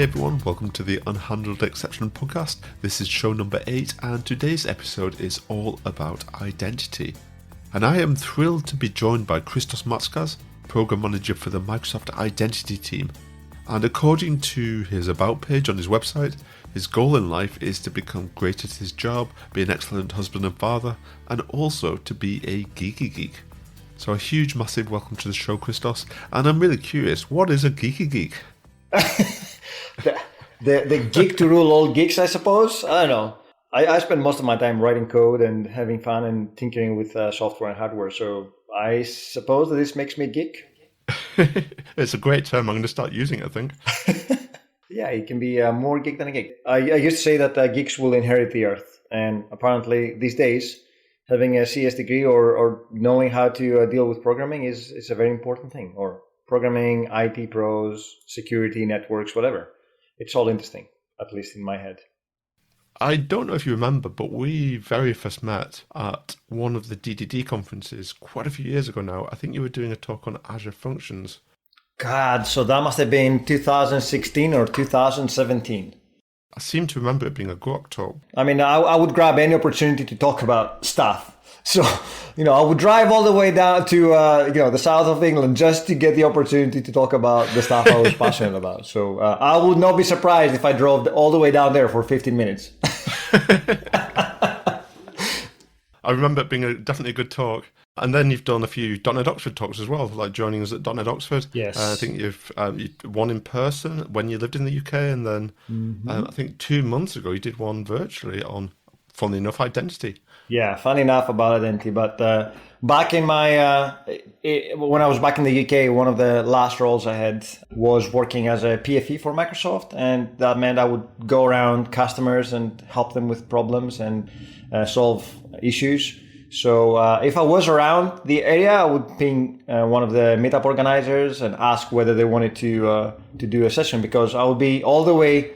everyone, welcome to the Unhandled Exception podcast. This is show number 8 and today's episode is all about identity. And I am thrilled to be joined by Christos Matskas, Program Manager for the Microsoft Identity team. And according to his about page on his website, his goal in life is to become great at his job, be an excellent husband and father, and also to be a geeky geek. So a huge, massive welcome to the show, Christos. And I'm really curious, what is a geeky geek? the geek to rule all geeks, I suppose. I don't know. I spend most of my time writing code and having fun and tinkering with software and hardware. So I suppose that this makes me a geek. It's a great term. I'm going to start using it, I think. Yeah, it can be more geek than a geek. I used to say that geeks will inherit the earth. And apparently these days, having a CS degree or knowing how to deal with programming is a very important thing. Or programming, IT pros, security, networks, whatever. It's all interesting, at least in my head. I don't know if you remember, but we very first met at one of the DDD conferences quite a few years ago now. I think you were doing a talk on Azure Functions. God, so that must have been 2016 or 2017. I seem to remember it being a Grok talk. I mean, I would grab any opportunity to talk about stuff. So, I would drive all the way down to, the south of England just to get the opportunity to talk about the stuff I was passionate about. So I would not be surprised if I drove all the way down there for 15 minutes. I remember it being definitely a good talk. And then you've done a few .NET Oxford talks as well, like joining us at .NET Oxford. Yes. I think you've one in person when you lived in the UK, and then I think 2 months ago you did one virtually on, funnily enough, identity. Yeah, funny enough about identity. But back in my, when I was back in the UK, one of the last roles I had was working as a PFE for Microsoft. And that meant I would go around customers and help them with problems and solve issues. So if I was around the area, I would ping one of the meetup organizers and ask whether they wanted to do a session, because I would be all the way.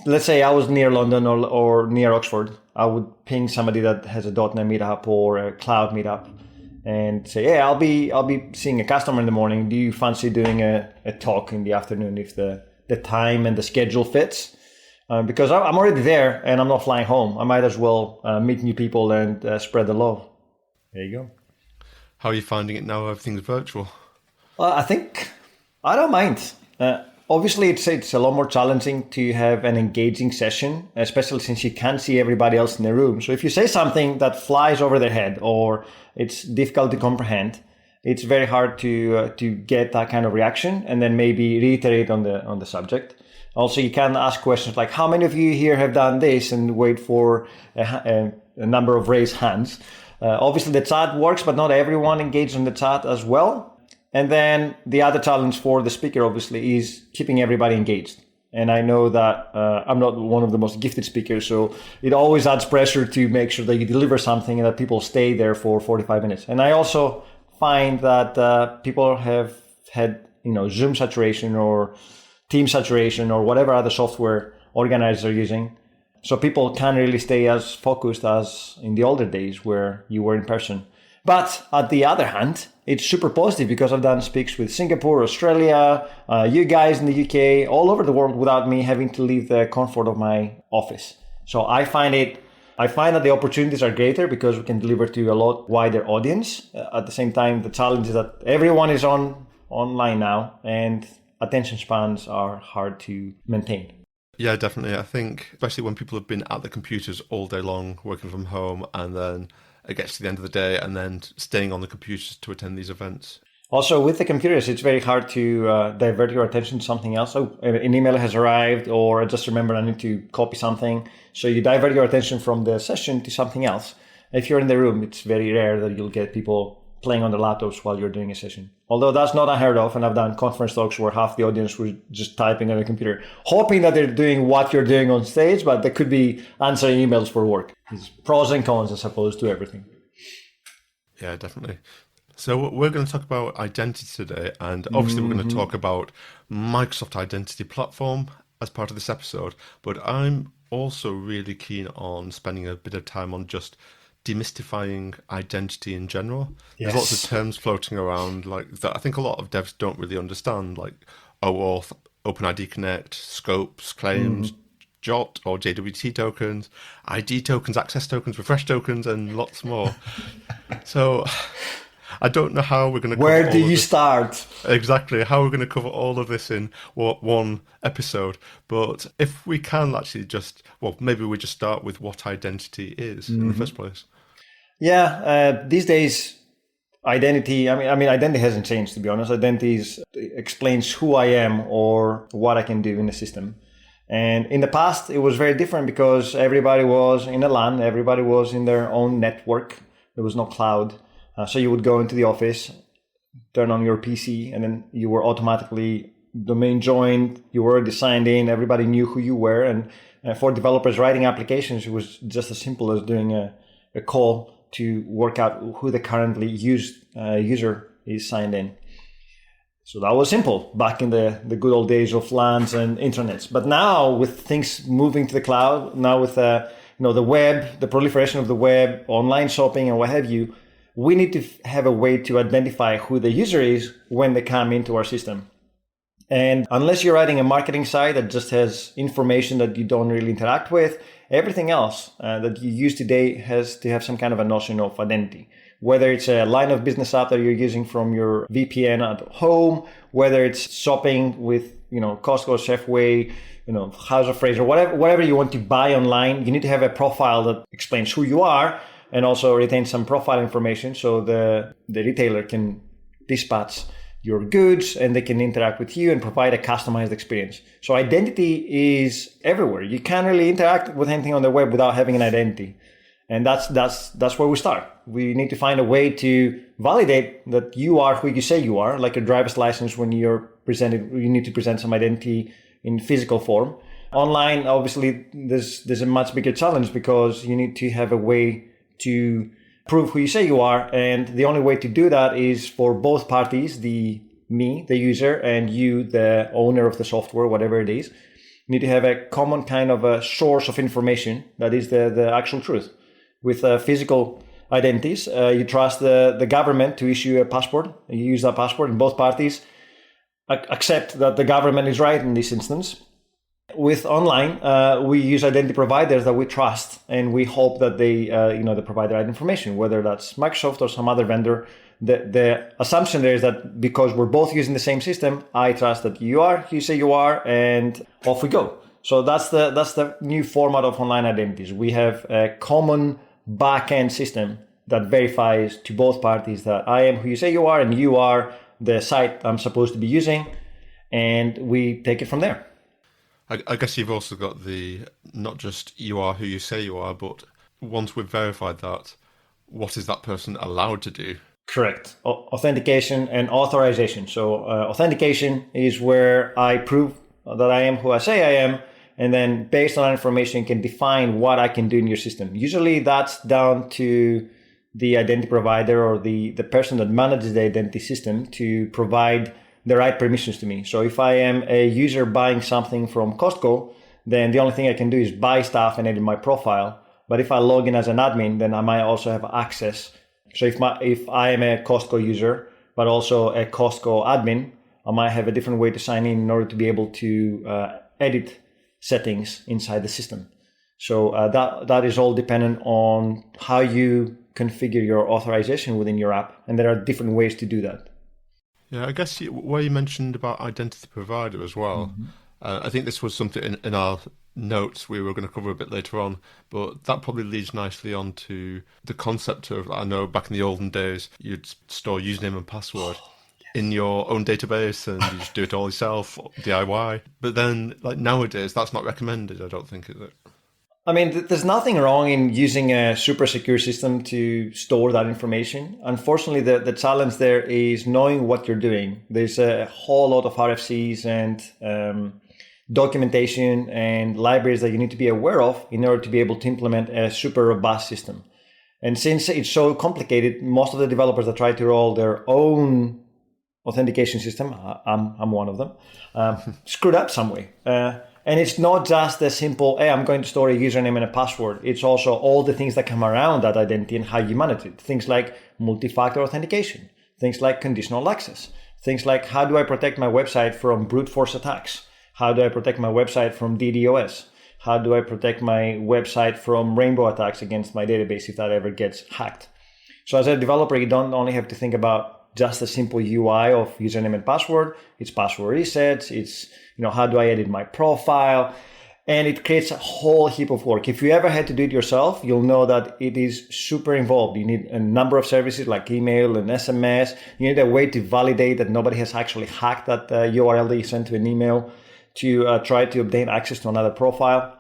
Let's say I was near London or near Oxford. I would ping somebody that has a .NET meetup or a cloud meetup and say, "Hey, I'll be seeing a customer in the morning. Do you fancy doing a talk in the afternoon if the time and the schedule fits?" Because I'm already there and I'm not flying home. I might as well meet new people and spread the love. There you go. How are you finding it now? Everything's virtual. I think I don't mind. Obviously, it's a lot more challenging to have an engaging session, especially since you can't see everybody else in the room. So if you say something that flies over their head or it's difficult to comprehend, it's very hard to get that kind of reaction and then maybe reiterate on the subject. Also, you can ask questions like, "How many of you here have done this?" and wait for a number of raised hands. Obviously, the chat works, but not everyone engaged in the chat as well. And then the other challenge for the speaker, obviously, is keeping everybody engaged. And I know that I'm not one of the most gifted speakers, so it always adds pressure to make sure that you deliver something and that people stay there for 45 minutes. And I also find that people have had, Zoom saturation or Team saturation or whatever other software organizers are using. So people can't really stay as focused as in the older days where you were in person. But at the other hand, it's super positive because I've done speaks with Singapore, Australia, you guys in the UK, all over the world without me having to leave the comfort of my office. So I find that the opportunities are greater because we can deliver to a lot wider audience. At the same time, the challenge is that everyone is online now and attention spans are hard to maintain. Yeah, definitely. I think especially when people have been at the computers all day long, working from home, and then it gets to the end of the day and then staying on the computers to attend these events. Also, with the computers, it's very hard to divert your attention to something else. Oh, an email has arrived, or I just remembered I need to copy something. So you divert your attention from the session to something else. If you're in the room, it's very rare that you'll get people playing on their laptops while you're doing a session. Although that's not unheard of, and I've done conference talks where half the audience was just typing on a computer, hoping that they're doing what you're doing on stage, but they could be answering emails for work. There's pros and cons, I suppose, to everything. Yeah, definitely. So we're going to talk about identity today, and obviously we're going to talk about Microsoft Identity Platform as part of this episode, but I'm also really keen on spending a bit of time on just demystifying identity in general. Yes. There's lots of terms floating around like that I think a lot of devs don't really understand, like OAuth, OpenID Connect, scopes, claims, JOT or JWT tokens, ID tokens, access tokens, refresh tokens, and lots more. So I don't know how we're going to cover Where do you start? Exactly, how we're going to cover all of this in one episode. But if we can actually maybe we just start with what identity is in the first place. Yeah, these days, identity, identity hasn't changed, to be honest. Identity explains who I am or what I can do in the system. And in the past, it was very different because everybody was in a LAN, everybody was in their own network. There was no cloud. So you would go into the office, turn on your PC, and then you were automatically domain joined. You were already signed in. Everybody knew who you were. And for developers writing applications, it was just as simple as doing a call to work out who the currently used user is signed in. So that was simple back in the good old days of LANs and intranets. But now with things moving to the cloud, now with the web, the proliferation of the web, online shopping and what have you, we need to have a way to identify who the user is when they come into our system. And unless you're writing a marketing site that just has information that you don't really interact with, everything else that you use today has to have some kind of a notion of identity. Whether it's a line of business app that you're using from your VPN at home, whether it's shopping with, Costco, Chefway, House of Fraser, whatever you want to buy online, you need to have a profile that explains who you are and also retain some profile information so the retailer can dispatch your goods and they can interact with you and provide a customized experience. So identity is everywhere. You can't really interact with anything on the web without having an identity. And that's where we start. We need to find a way to validate that you are who you say you are, like a driver's license. When you're presented, you need to present some identity in physical form. Online, obviously, there's a much bigger challenge because you need to have a way to prove who you say you are. And the only way to do that is for both parties, the user, and you, the owner of the software, whatever it is, you need to have a common kind of a source of information that is the actual truth. With physical identities, you trust the government to issue a passport. You use that passport and both parties accept that the government is right in this instance. With online, we use identity providers that we trust, and we hope that they provide the right information, whether that's Microsoft or some other vendor. The assumption there is that because we're both using the same system, I trust that you are who you say you are, and off we go. So that's the new format of online identities. We have a common back-end system that verifies to both parties that I am who you say you are, and you are the site I'm supposed to be using, and we take it from there. I guess you've also got not just you are who you say you are, but once we've verified that, what is that person allowed to do? Correct. Authentication and authorization. So authentication is where I prove that I am who I say I am, and then based on that information, can define what I can do in your system. Usually that's down to the identity provider or the person that manages the identity system to provide the right permissions to me. So if I am a user buying something from Costco, then the only thing I can do is buy stuff and edit my profile. But if I log in as an admin, then I might also have access. So if I am a Costco user, but also a Costco admin, I might have a different way to sign in order to be able to edit settings inside the system. So that is all dependent on how you configure your authorization within your app. And there are different ways to do that. Yeah, I guess where you mentioned about identity provider as well, I think this was something in our notes we were going to cover a bit later on, but that probably leads nicely on to the concept of, I know back in the olden days, you'd store username and password in your own database and you just do it all yourself, DIY. But then, like nowadays, that's not recommended, I don't think, is it? I mean, there's nothing wrong in using a super secure system to store that information. Unfortunately, the challenge there is knowing what you're doing. There's a whole lot of RFCs and documentation and libraries that you need to be aware of in order to be able to implement a super robust system. And since it's so complicated, most of the developers that try to roll their own authentication system, I'm one of them, screwed up some way. And it's not just a simple, hey, I'm going to store a username and a password. It's also all the things that come around that identity and how you manage it. Things like multi-factor authentication, things like conditional access, things like how do I protect my website from brute force attacks. How do I protect my website from DDoS? How do I protect my website from rainbow attacks against my database if that ever gets hacked? So as a developer, you don't only have to think about just a simple UI of username and password. It's password resets. It's, how do I edit my profile? And it creates a whole heap of work. If you ever had to do it yourself, you'll know that it is super involved. You need a number of services like email and SMS. You need a way to validate that nobody has actually hacked that URL that you sent to an email to try to obtain access to another profile.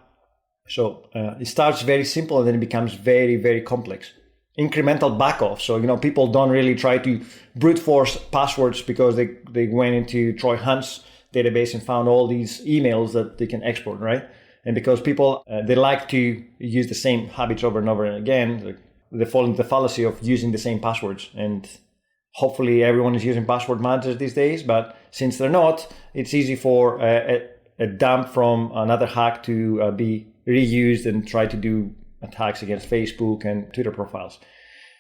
So it starts very simple and then it becomes very, very complex. Incremental backoff. So, people don't really try to brute force passwords because they went into Troy Hunt's database and found all these emails that they can export, right? And because people, they like to use the same habits over and over again, they fall into the fallacy of using the same passwords. And hopefully everyone is using password managers these days, but since they're not, it's easy for a dump from another hack to be reused and try to do attacks against Facebook and Twitter profiles.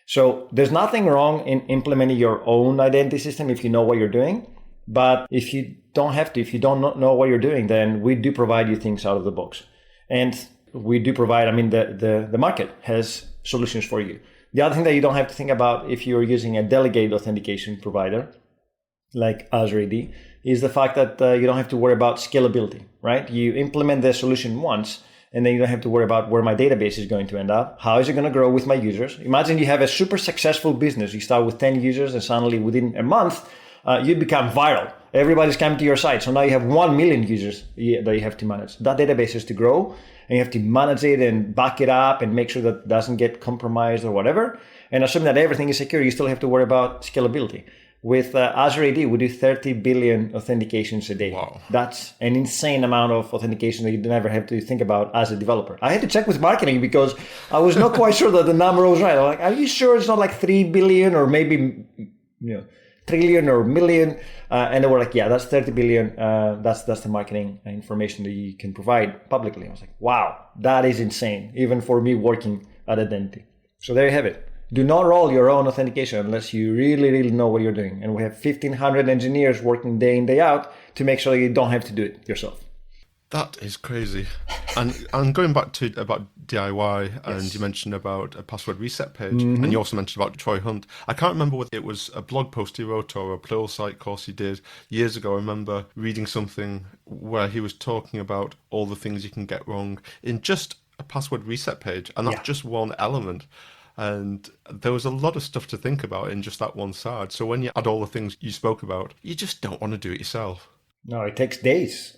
So there's nothing wrong in implementing your own identity system if you know what you're doing. But if you don't have to, if you don't know what you're doing, then we do provide you things out of the box. And we do provide, the market has solutions for you. The other thing that you don't have to think about if you're using a delegated authentication provider like Azure AD is the fact that you don't have to worry about scalability, right? You implement the solution once, and then you don't have to worry about where my database is going to end up. How is it going to grow with my users? Imagine you have a super successful business. You start with 10 users and suddenly within a month, you become viral. Everybody's coming to your site. So now you have 1 million users that you have to manage. That database has to grow and you have to manage it and back it up and make sure that it doesn't get compromised or whatever. And assuming that everything is secure, you still have to worry about scalability. With Azure AD, we do 30 billion authentications a day. Wow. That's an insane amount of authentication that you never have to think about as a developer. I had to check with marketing because I was not quite sure that the number was right. I'm like, are you sure it's not like 3 billion or maybe trillion or million? And they were like, yeah, that's 30 billion. That's the marketing information that you can provide publicly. I was like, wow, that is insane, even for me working at identity. So there you have it. Do not roll your own authentication unless you really, really know what you're doing. And we have 1,500 engineers working day in, day out to make sure you don't have to do it yourself. That is crazy. And going back to about DIY, Yes. and you mentioned about a password reset page, and you also mentioned about Troy Hunt. I can't remember whether it was a blog post he wrote or a Pluralsight course he did years ago. I remember reading something where he was talking about all the things you can get wrong in just a password reset page, and that's just one element. And there was a lot of stuff to think about in just that one side. So when you add all the things you spoke about, you just don't want to do it yourself. No, it takes days,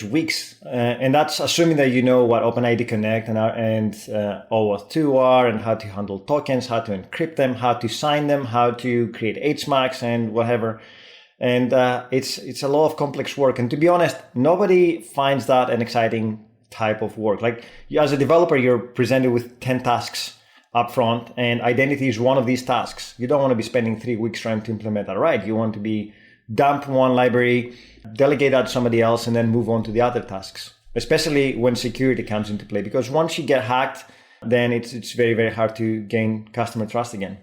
weeks. And that's assuming that you know what OpenID Connect and OAuth 2 are, and how to handle tokens, how to encrypt them, how to sign them, how to create HMACs and whatever. And it's a lot of complex work. And to be honest, nobody finds that an exciting type of work. Like as a developer, you're presented with 10 tasks up front, and identity is one of these tasks. You don't want to be spending 3 weeks trying to implement that right. You want to be dump one library, delegate that to somebody else, and then move on to the other tasks, especially when security comes into play. Because once you get hacked, then it's very, very hard to gain customer trust again.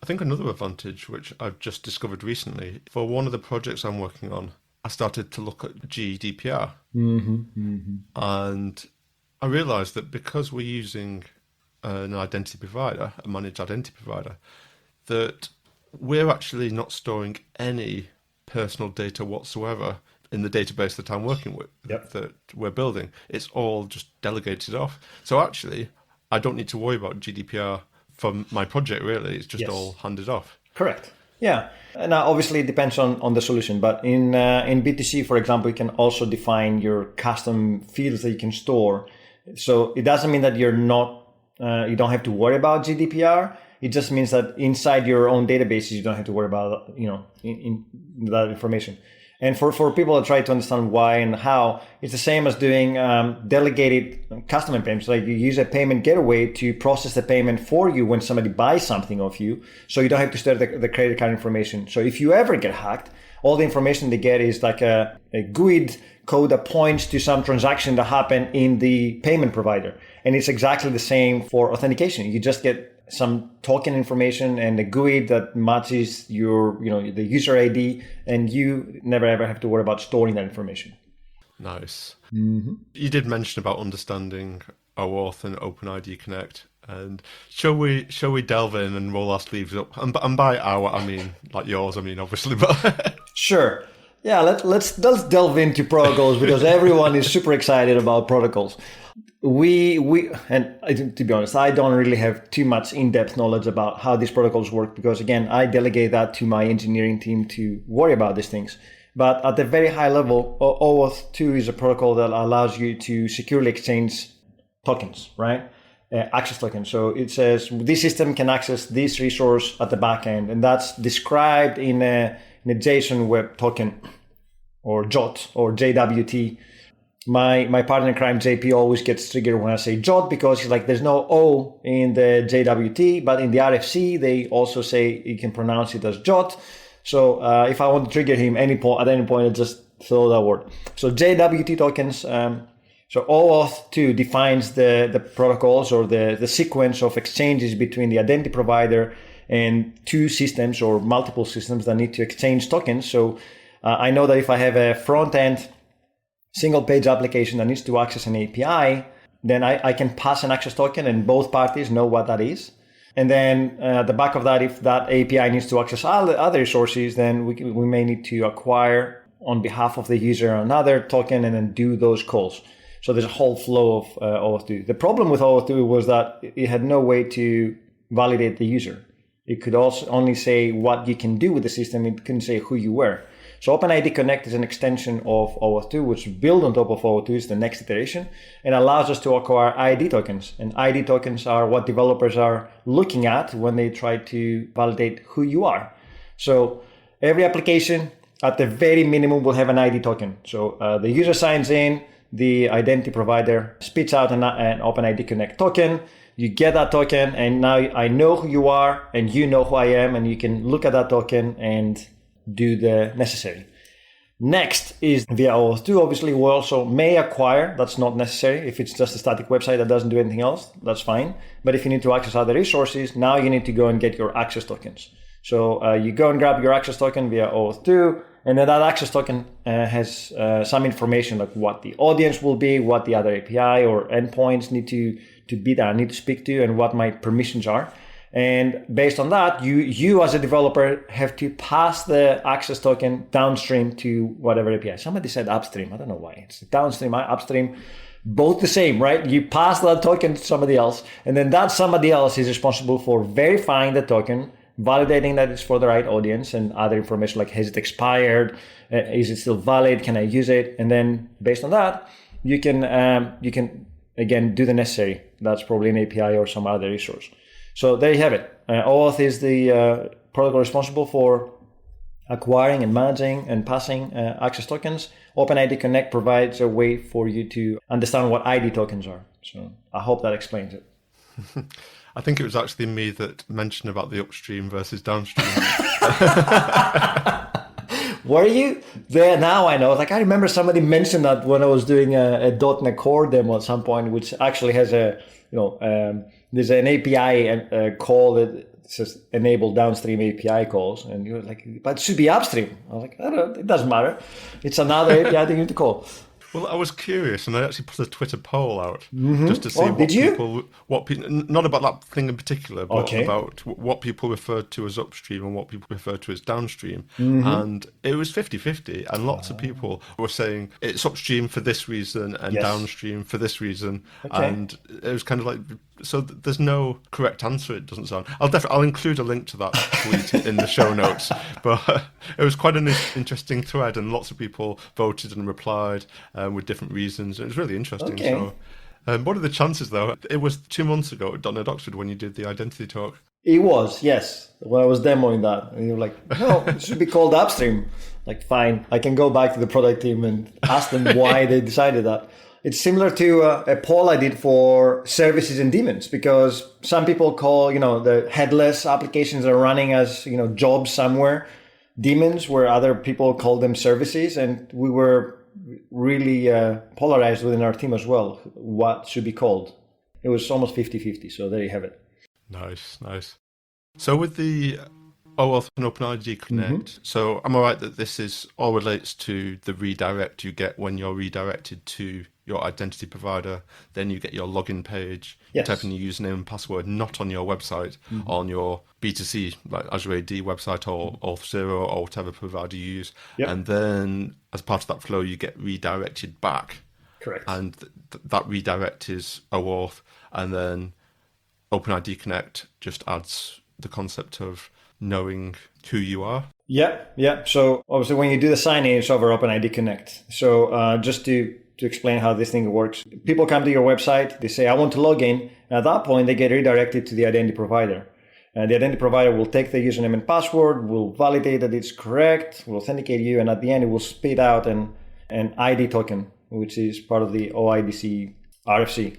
I think another advantage, which I've just discovered recently, for one of the projects I'm working on, I started to look at GDPR. And I realized that because we're using an identity provider, a managed identity provider, that we're actually not storing any personal data whatsoever in the database that I'm working with, that we're building. It's all just delegated off. So actually, I don't need to worry about GDPR for my project, really. It's just all handed off. Correct. Yeah. Now, obviously, it depends on the solution. But in B2C, for example, you can also define your custom fields that you can store. So it doesn't mean that you don't have to worry about GDPR. It just means that inside your own databases, you don't have to worry about, in that information. And for people that try to understand why and how, it's the same as doing delegated customer payments. Like you use a payment gateway to process the payment for you when somebody buys something of you, so you don't have to store the credit card information. So if you ever get hacked, all the information they get is like a GUID code that points to some transaction that happened in the payment provider. And it's exactly the same for authentication. You just get some token information and a GUI that matches your, the user ID, and you never ever have to worry about storing that information. Nice. Mm-hmm. You did mention about understanding OAuth and OpenID Connect. And shall we delve in and roll our sleeves up? And by our, I mean like yours. I mean obviously, but Sure. Yeah, let's delve into protocols because everyone is super excited about protocols. To be honest, I don't really have too much in-depth knowledge about how these protocols work because again, I delegate that to my engineering team to worry about these things. But at the very high level, OAuth 2 is a protocol that allows you to securely exchange tokens, right? Access tokens. So it says this system can access this resource at the back end, and that's described in a JSON web token or JOT or JWT. My partner in crime, JP, always gets triggered when I say JOT because he's like, there's no O in the JWT, but in the RFC, they also say you can pronounce it as JOT. So if I want to trigger him at any point, I just throw that word. So JWT tokens, so OAuth 2 defines the protocols or the sequence of exchanges between the identity provider and two systems or multiple systems that need to exchange tokens. So I know that if I have a front-end single page application that needs to access an API, then I can pass an access token and both parties know what that is. And then at the back of that, if that API needs to access other resources, then we may need to acquire on behalf of the user another token and then do those calls. So there's a whole flow of OAuth 2. The problem with OAuth 2 was that it had no way to validate the user. It could also only say what you can do with the system. It couldn't say who you were. So OpenID Connect is an extension of OAuth 2, which is built on top of OAuth 2, is the next iteration, and allows us to acquire ID tokens. And ID tokens are what developers are looking at when they try to validate who you are. So every application, at the very minimum, will have an ID token. So the user signs in, the identity provider spits out an OpenID Connect token. You get that token, and now I know who you are, and you know who I am, and you can look at that token and do the necessary. Next is via OAuth 2. Obviously, we also may acquire. That's not necessary. If it's just a static website that doesn't do anything else, that's fine. But if you need to access other resources, now you need to go and get your access tokens. So you go and grab your access token via OAuth 2, and then that access token has some information like what the audience will be, what the other API or endpoints need to be there, need to speak to, and what my permissions are. And based on that, you as a developer have to pass the access token downstream to whatever API. Somebody said upstream. I don't know why. It's downstream, upstream, both the same, right? You pass that token to somebody else, and then that somebody else is responsible for verifying the token, validating that it's for the right audience, and other information like, has it expired? Is it still valid? Can I use it? And then based on that, you can again do the necessary. That's probably an API or some other resource. So there you have it. OAuth is the protocol responsible for acquiring and managing and passing access tokens. OpenID Connect provides a way for you to understand what ID tokens are. So I hope that explains it. I think it was actually me that mentioned about the upstream versus downstream. Were you there? Now I know. Like I remember somebody mentioned that when I was doing a .NET Core demo at some point, which actually has there's an API call that says enable downstream API calls, and you're like, but it should be upstream. I was like, I don't know, it doesn't matter. It's another API that you need to call. Well, I was curious, and I actually put a Twitter poll out just to see what people, not about that thing in particular, but about what people referred to as upstream and what people referred to as downstream. And it was 50-50, and lots of people were saying it's upstream for this reason and downstream for this reason. And it was kind of like, so there's no correct answer, it doesn't sound. I'll include a link to that tweet in the show notes. But it was quite an interesting thread, and lots of people voted and replied with different reasons. It was really interesting. So, what are the chances, though? It was 2 months ago at .NET Oxford when you did the identity talk. It was, yes. When I was demoing that, and you were like, no, it should be called upstream. Like, fine, I can go back to the product team and ask them why they decided that. It's similar to a poll I did for services and daemons, because some people call, the headless applications that are running as, jobs somewhere, daemons, where other people call them services. And we were really polarized within our team as well, what should be called. It was almost 50-50. So there you have it. Nice. So with the OAuth and OpenID Connect. So am I right that this is all relates to the redirect you get when you're redirected to your identity provider? Then you get your login page, you type in your username and password, not on your website, on your B2C, like Azure AD website or Auth0 or whatever provider you use. And then as part of that flow, you get redirected back. Correct. And that redirect is OAuth, and then OpenID Connect just adds the concept of knowing who you are. Yeah. So obviously when you do the sign-in, it's over OpenID Connect. So just to explain how this thing works, people come to your website, they say, I want to log in. And at that point, they get redirected to the identity provider. And the identity provider will take the username and password, will validate that it's correct, will authenticate you, and at the end, it will spit out an ID token, which is part of the OIDC RFC.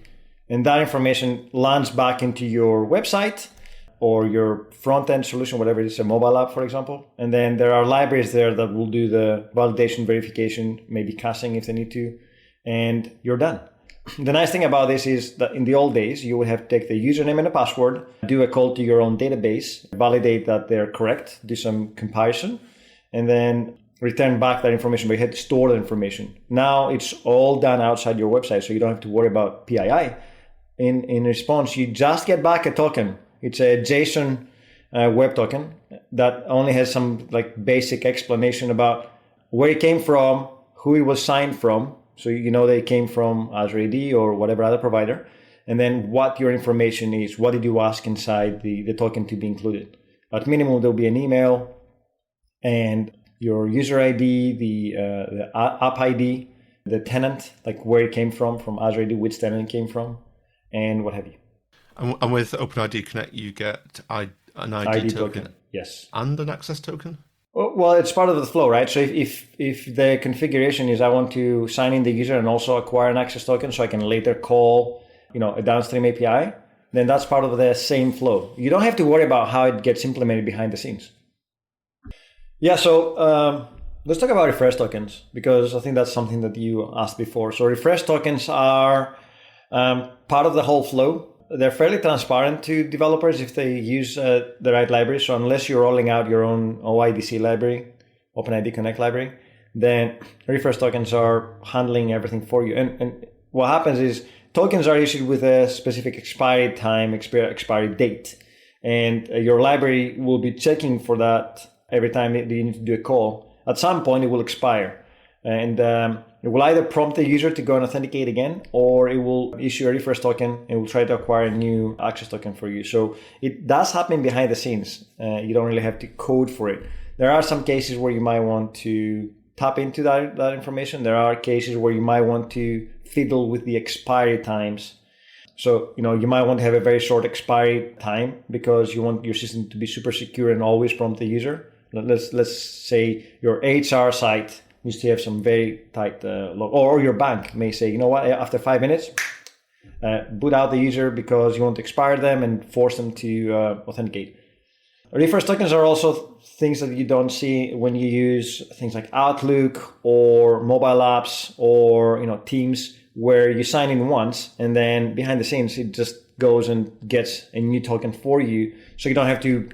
And that information lands back into your website or your front-end solution, whatever it is, a mobile app, for example. And then there are libraries there that will do the validation, verification, maybe caching if they need to, and you're done. The nice thing about this is that in the old days, you would have to take the username and the password, do a call to your own database, validate that they're correct, do some comparison, and then return back that information, but you had to store the information. Now it's all done outside your website, so you don't have to worry about PII. In response, you just get back a token. It's a JSON web token that only has some like basic explanation about where it came from, who it was signed from. So you know they came from Azure AD or whatever other provider. And then what your information is, what did you ask inside the token to be included. At minimum, there'll be an email and your user ID, the app ID, the tenant, like where it came from Azure AD, which tenant it came from, and what have you. And with OpenID Connect, you get an ID token. Yes. And an access token? Well, it's part of the flow, right? So if the configuration is I want to sign in the user and also acquire an access token so I can later call, a downstream API, then that's part of the same flow. You don't have to worry about how it gets implemented behind the scenes. Yeah, so let's talk about refresh tokens, because I think that's something that you asked before. So refresh tokens are part of the whole flow. They're fairly transparent to developers if they use the right library. So unless you're rolling out your own OIDC library, OpenID Connect library, then refresh tokens are handling everything for you. And what happens is tokens are issued with a specific expiry time, expiry date. And your library will be checking for that every time you need to do a call. At some point, it will expire. And it will either prompt the user to go and authenticate again, or it will issue a refresh token and it will try to acquire a new access token for you. So it does happen behind the scenes. You don't really have to code for it. There are some cases where you might want to tap into that information. There are cases where you might want to fiddle with the expiry times. So, you might want to have a very short expiry time because you want your system to be super secure and always prompt the user. Let's say your HR site needs to have some very tight log, or your bank may say, after 5 minutes, boot out the user because you want to expire them and force them to authenticate. Refresh tokens are also things that you don't see when you use things like Outlook or mobile apps or Teams, where you sign in once and then behind the scenes it just goes and gets a new token for you, so you don't have to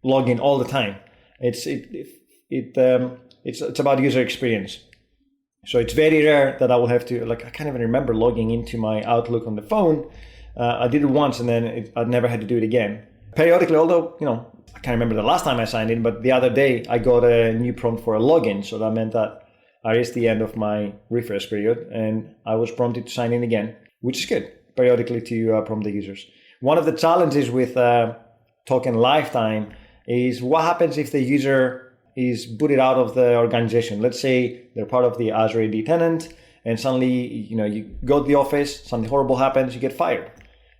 log in all the time. It's about user experience. So it's very rare that I will have to, I can't even remember logging into my Outlook on the phone. I did it once and then I'd never had to do it again. Periodically, although, I can't remember the last time I signed in, but the other day I got a new prompt for a login. So that meant that I reached the end of my refresh period and I was prompted to sign in again, which is good, periodically to prompt the users. One of the challenges with token lifetime is what happens if the user is booted out of the organization. Let's say they're part of the Azure AD tenant and suddenly, you go to the office, something horrible happens, you get fired.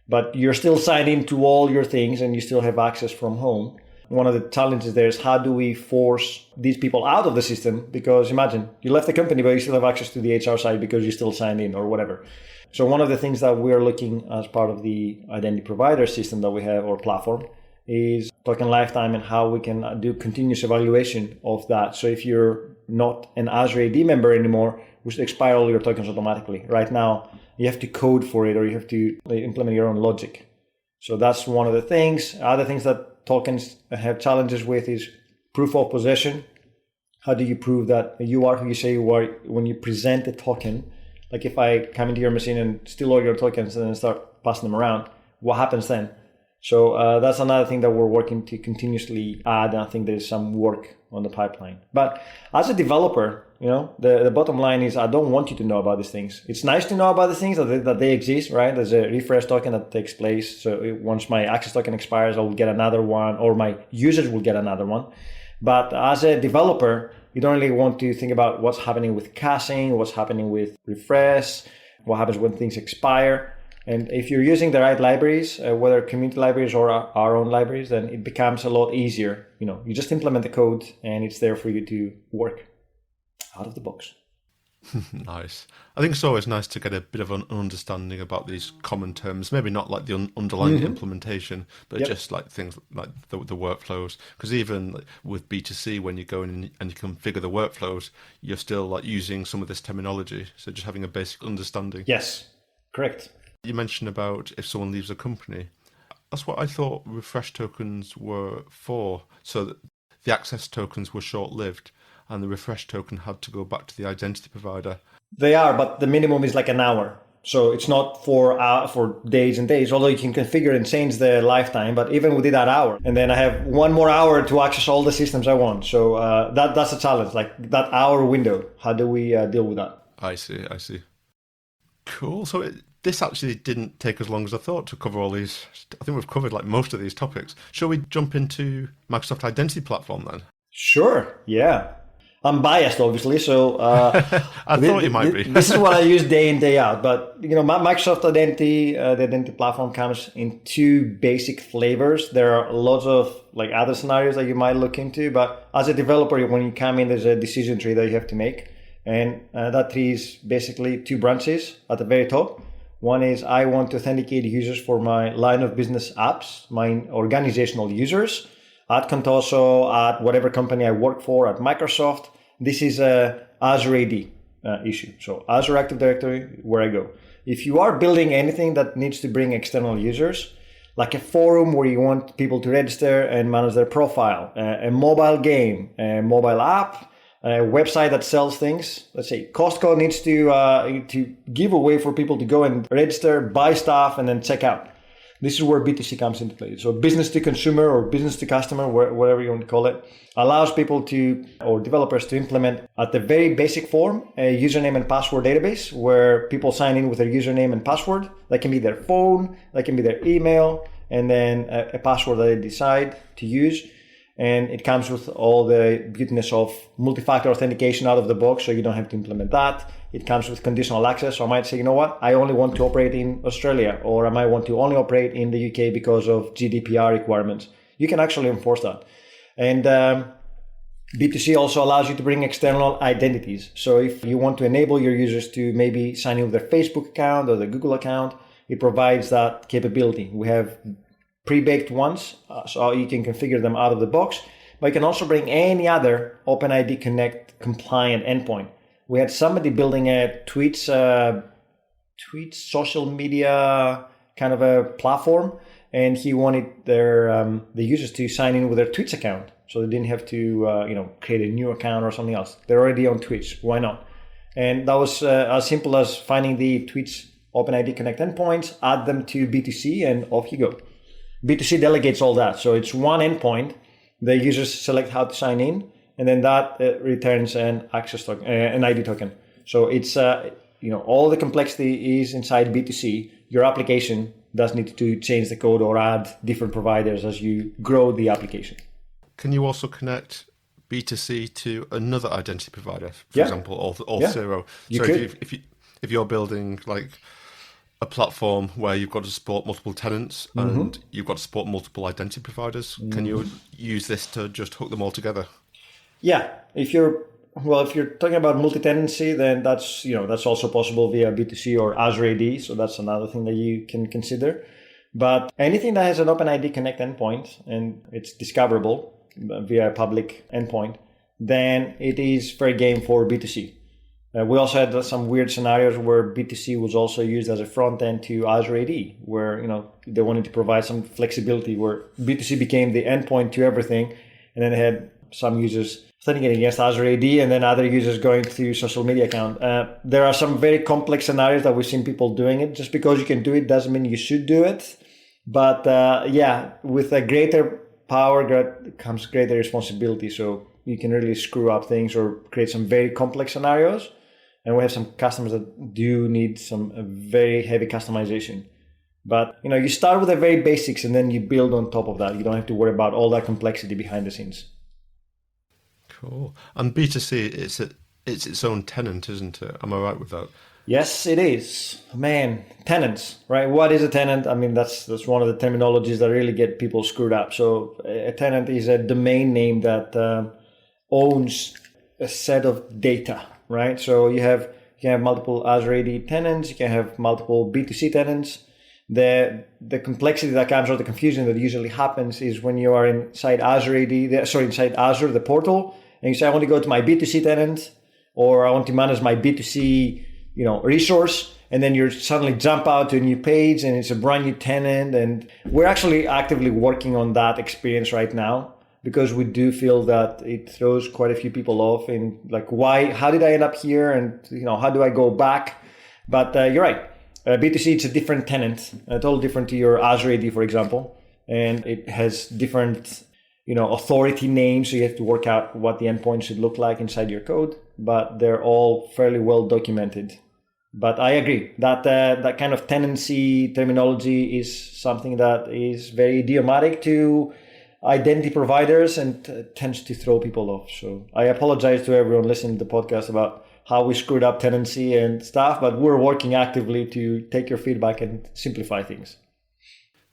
But you're still signed into all your things and you still have access from home. One of the challenges there is how do we force these people out of the system? Because imagine you left the company, but you still have access to the HR side because you still signed in or whatever. So one of the things that we're looking as part of the identity provider system that we have or platform is token lifetime and how we can do continuous evaluation of that. So if you're not an Azure AD member anymore, we should expire all your tokens automatically. Right now, you have to code for it or you have to implement your own logic. So that's one of the things. Other things that tokens have challenges with is proof of possession. How do you prove that you are who you say you are when you present the token? Like if I come into your machine and steal all your tokens and then start passing them around, what happens then? So that's another thing that we're working to continuously add. And I think there's some work on the pipeline. But as a developer, the bottom line is I don't want you to know about these things. It's nice to know about the things that they exist, right? There's a refresh token that takes place. So once my access token expires, I will get another one, or my users will get another one. But as a developer, you don't really want to think about what's happening with caching, what's happening with refresh, what happens when things expire. And if you're using the right libraries, whether community libraries or our own libraries, then it becomes a lot easier. You just implement the code and it's there for you to work out of the box. Nice. I think it's always nice to get a bit of an understanding about these common terms, maybe not like the underlying implementation, but just like things like the workflows. Because even with B2C, when you go in and you configure the workflows, you're still like using some of this terminology. So just having a basic understanding. Yes, correct. You mentioned about if someone leaves a company. That's what I thought refresh tokens were for. So that the access tokens were short-lived and the refresh token had to go back to the identity provider. They are, but the minimum is like an hour. So it's not for days and days, although you can configure and change the lifetime. But even within that hour, and then I have one more hour to access all the systems I want. So that's a challenge, like that hour window. How do we deal with that? I see. Cool. So this actually didn't take as long as I thought to cover all these. I think we've covered like most of these topics. Shall we jump into Microsoft Identity Platform then? Sure. Yeah. I'm biased, obviously, so I thought you might be. This is what I use day in, day out. But Microsoft Identity, the identity platform comes in two basic flavors. There are lots of like other scenarios that you might look into, but as a developer, when you come in, there's a decision tree that you have to make, and that tree is basically two branches at the very top. One is I want to authenticate users for my line of business apps, my organizational users. At Contoso, at whatever company I work for, at Microsoft, this is a Azure AD issue. So Azure Active Directory, where I go. If you are building anything that needs to bring external users, like a forum where you want people to register and manage their profile, a mobile game, a mobile app, a website that sells things. Let's say Costco needs to give a way for people to go and register, buy stuff, and then check out. This is where B2C comes into play. So business to consumer or business to customer, whatever you want to call it, allows people or developers to implement at the very basic form a username and password database where people sign in with their username and password. That can be their phone, that can be their email, and then a password that they decide to use. And it comes with all the goodness of multi-factor authentication out of the box, so you don't have to implement that. It comes with conditional access. So I might say, you know what, I only want to operate in Australia, or I might want to only operate in the UK because of GDPR requirements. You can actually enforce that. And B2C also allows you to bring external identities. So if you want to enable your users to maybe sign in with their Facebook account or their Google account, it provides that capability. We have pre-baked ones, so you can configure them out of the box, but you can also bring any other OpenID Connect compliant endpoint. We had somebody building a tweets social media kind of a platform, and he wanted the users to sign in with their Tweets account, so they didn't have to create a new account or something else. They're already on Twitch. Why not? And that was as simple as finding the Tweets OpenID Connect endpoints, add them to B2C, and off you go. B2C delegates all that. So it's one endpoint. The users select how to sign in, and then that returns an access token, an ID token. So it's all the complexity is inside B2C. Your application does need to change the code or add different providers as you grow the application. Can you also connect B2C to another identity provider? For example, Auth0. So if you're building like a platform where you've got to support multiple tenants and you've got to support multiple identity providers, can you use this to just hook them all together? Yeah, if you're talking about multi-tenancy, then that's also possible via B2C or Azure AD. So that's another thing that you can consider. But anything that has an OpenID Connect endpoint and it's discoverable via a public endpoint, then it is fair game for B2C. We also had some weird scenarios where B2C was also used as a front end to Azure AD, where they wanted to provide some flexibility, where B2C became the endpoint to everything, and then they had some users authenticating against Azure AD, and then other users going through social media account. There are some very complex scenarios that we've seen people doing it. Just because you can do it doesn't mean you should do it. But with a greater power comes greater responsibility. So you can really screw up things or create some very complex scenarios. And we have some customers that do need some very heavy customization. But you start with the very basics and then you build on top of that. You don't have to worry about all that complexity behind the scenes. Cool. And B2C, it's its own tenant, isn't it? Am I right with that? Yes, it is. Man, tenants, right? What is a tenant? I mean, that's one of the terminologies that really get people screwed up. So a tenant is a domain name that owns a set of data, right? So you can have multiple Azure AD tenants, you can have multiple B2C tenants. The complexity that comes, or the confusion that usually happens, is when you are inside Azure inside Azure, the portal, and you say, I want to go to my B2C tenant, or I want to manage my B2C, resource, and then you suddenly jump out to a new page and it's a brand new tenant. And we're actually actively working on that experience right now, because we do feel that it throws quite a few people off in like, how did I end up here? And, how do I go back? But you're right. B2C, it's a different tenant, totally different to your Azure AD, for example. And it has different, authority names. So you have to work out what the endpoint should look like inside your code, but they're all fairly well documented. But I agree that that kind of tenancy terminology is something that is very idiomatic to identity providers and tends to throw people off. So I apologize to everyone listening to the podcast about how we screwed up tenancy and stuff, but we're working actively to take your feedback and simplify things.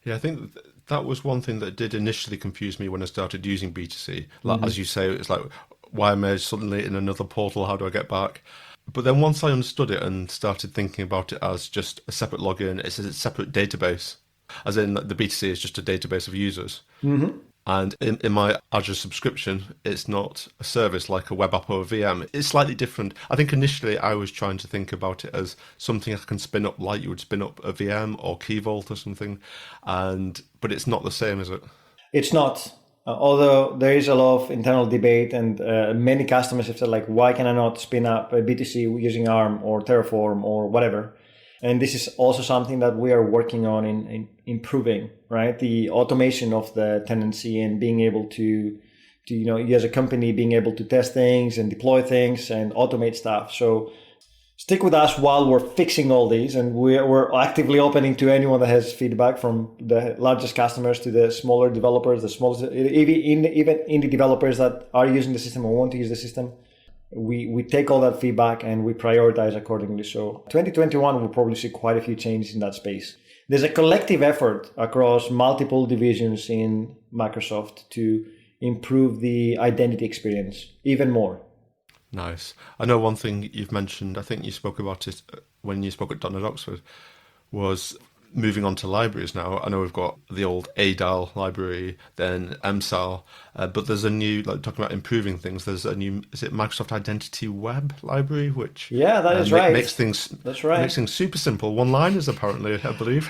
Yeah, I think that was one thing that did initially confuse me when I started using B2C. Like, as you say, it's like, why am I suddenly in another portal? How do I get back? But then once I understood it and started thinking about it as just a separate login, it's a separate database, as in the B2C is just a database of users. Mm-hmm. And in my Azure subscription, it's not a service like a web app or a VM. It's slightly different. I think initially I was trying to think about it as something I can spin up like you would spin up a VM or Key Vault or something. But it's not the same, is it? It's not. Although there is a lot of internal debate, and many customers have said, like, why can I not spin up a B2C using ARM or Terraform or whatever? And this is also something that we are working on in improving, right? The automation of the tenancy and being able to you as a company, being able to test things and deploy things and automate stuff. So stick with us while we're fixing all these, and we're actively opening to anyone that has feedback, from the largest customers to the smaller developers, the smallest, even indie developers that are using the system or want to use the system. We take all that feedback and we prioritize accordingly. So 2021, we'll probably see quite a few changes in that space. There's a collective effort across multiple divisions in Microsoft to improve the identity experience even more. Nice. I know one thing you've mentioned, I think you spoke about it when you spoke at .NET Oxford, was moving on to libraries now. I know we've got the old ADAL library, then MSAL, but there's a new, like talking about improving things, there's a new, is it Microsoft Identity Web library, which is right. Makes things super simple. One-liners apparently, I believe.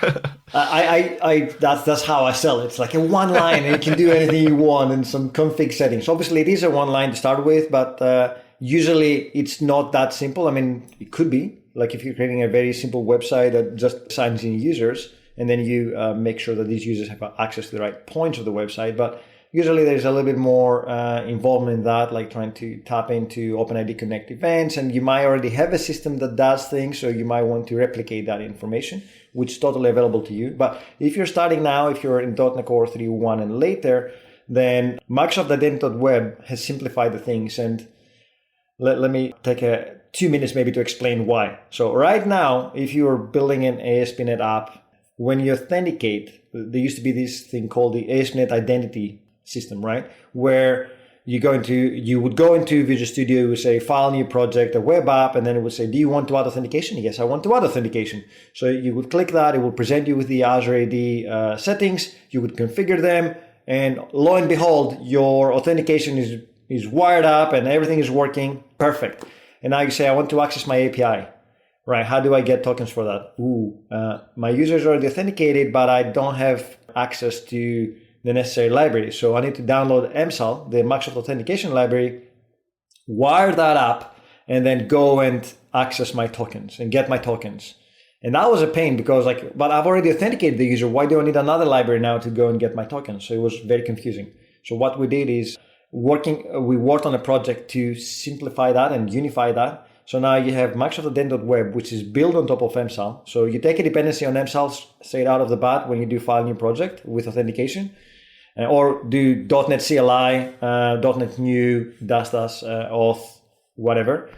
That's how I sell it. It's like a one line and you can do anything you want and some config settings. Obviously it is a one line to start with, but usually it's not that simple. I mean, it could be. Like if you're creating a very simple website that just signs in users, and then you make sure that these users have access to the right points of the website. But usually there's a little bit more involvement in that, like trying to tap into OpenID Connect events, and you might already have a system that does things, so you might want to replicate that information, which is totally available to you. But if you're starting now, if you're in .NET Core 3.1 and later, then Microsoft Identity.web has simplified the things. And let me take 2 minutes maybe to explain why. So right now, if you're building an ASP.NET app, when you authenticate, there used to be this thing called the ASP.NET Identity system, right? Where you would go into Visual Studio, you would say file new project, a web app, and then it would say, do you want to add authentication? Yes, I want to add authentication. So you would click that, it will present you with the Azure AD settings, you would configure them, and lo and behold, your authentication is wired up and everything is working perfect. And now you say, I want to access my API, right? How do I get tokens for that? My users are already authenticated, but I don't have access to the necessary library. So I need to download MSAL, the Microsoft Authentication Library, wire that up, and then go and access my tokens and get my tokens. And that was a pain because but I've already authenticated the user. Why do I need another library now to go and get my tokens? So it was very confusing. So what we did is we worked on a project to simplify that and unify that. So now you have Microsoft Identity.web, which is built on top of MSAL. So you take a dependency on MSAL straight out of the bat when you do file a new project with authentication, or do .NET CLI, .NET new, auth, whatever.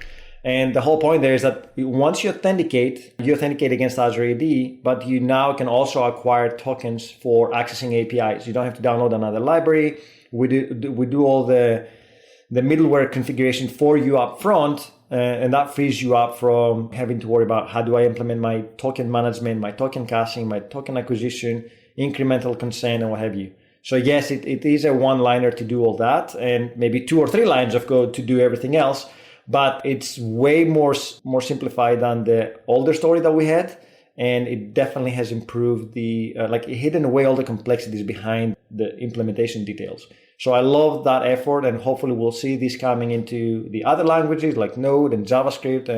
And the whole point there is that once you authenticate against Azure AD, but you now can also acquire tokens for accessing APIs. You don't have to download another library. We do all the middleware configuration for you up front, and that frees you up from having to worry about how do I implement my token management, my token caching, my token acquisition, incremental consent, and what have you. So yes, it is a one-liner to do all that, and maybe 2 or 3 lines of code to do everything else. But it's way more simplified than the older story that we had, and it definitely has improved hidden away all the complexities behind the implementation details. So I love that effort, and hopefully we'll see this coming into the other languages like Node and JavaScript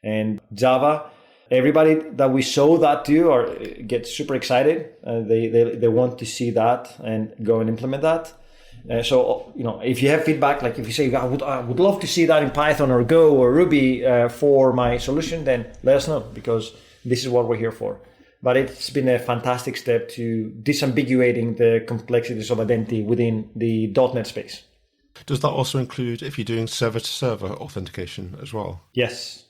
and Java. Everybody that we show that to gets super excited. They want to see that and go and implement that. So, if you have feedback, like if you say, I would love to see that in Python or Go or Ruby for my solution, then let us know, because this is what we're here for. But it's been a fantastic step to disambiguating the complexities of identity within the .NET space. Does that also include if you're doing server-to-server authentication as well? Yes.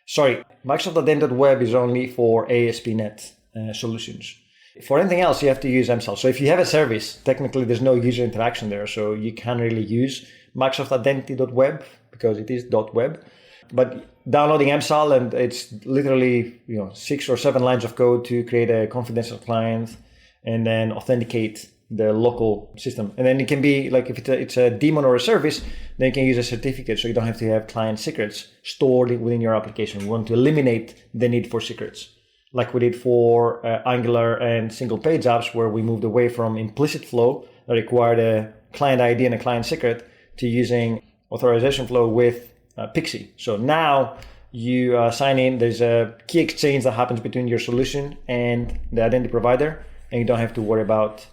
Sorry, Microsoft Identity.web is only for ASP.NET solutions. For anything else, you have to use MSAL. So if you have a service, technically there's no user interaction there. So you can't really use Microsoft Identity.web because it is .web. But downloading MSAL, and it's literally 6 or 7 lines of code to create a confidential client and then authenticate the local system. And then it can be like if it's a daemon or a service, then you can use a certificate. So you don't have to have client secrets stored within your application. We want to eliminate the need for secrets, like we did for Angular and single page apps, where we moved away from implicit flow that required a client ID and a client secret to using authorization flow with Pixie. So now you sign in, there's a key exchange that happens between your solution and the identity provider, and you don't have to worry about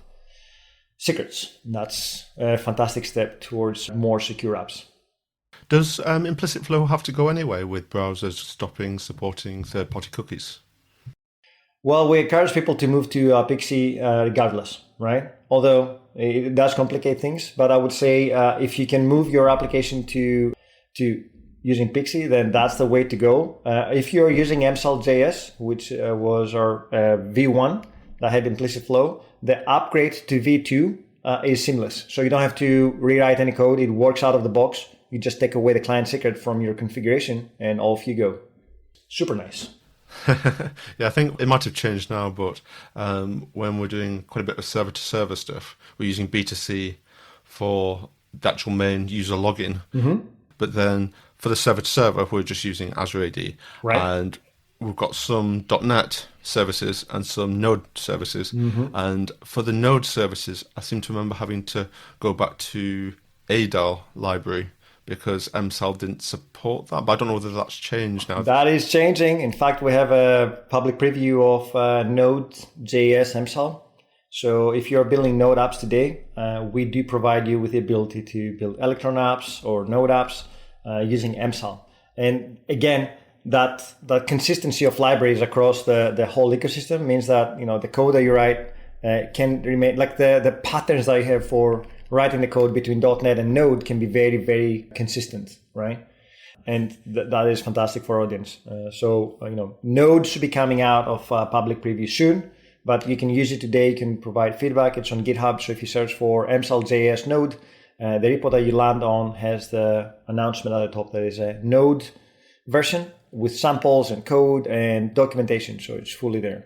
secrets. That's a fantastic step towards more secure apps. Does implicit flow have to go anyway with browsers supporting third-party cookies? Well, we encourage people to move to Pixie regardless, right? Although it does complicate things, but I would say if you can move your application to using Pixie, then that's the way to go. If you're using MSAL.js, which was our V1 that had implicit flow, the upgrade to V2 is seamless. So you don't have to rewrite any code. It works out of the box. You just take away the client secret from your configuration and off you go. Super nice. Yeah, I think it might have changed now, but when we're doing quite a bit of server-to-server stuff, we're using B2C for the actual main user login. Mm-hmm. But then for the server-to-server, we're just using Azure AD. Right. And we've got some .NET services and some Node services. Mm-hmm. And for the Node services, I seem to remember having to go back to ADAL library because MSAL didn't support that. But I don't know whether that's changed now. That is changing. In fact, we have a public preview of Node.js MSAL. So if you're building Node apps today, we do provide you with the ability to build Electron apps or Node apps using MSAL. And again, that consistency of libraries across the whole ecosystem means that the code that you write can remain, like the patterns that you have for writing the code between .NET and Node can be very, very consistent, right? And that is fantastic for our audience. So Node should be coming out of public preview soon, but you can use it today. You can provide feedback. It's on GitHub. So if you search for MSAL.js Node, the repo that you land on has the announcement at the top. There is a Node version with samples and code and documentation. So it's fully there.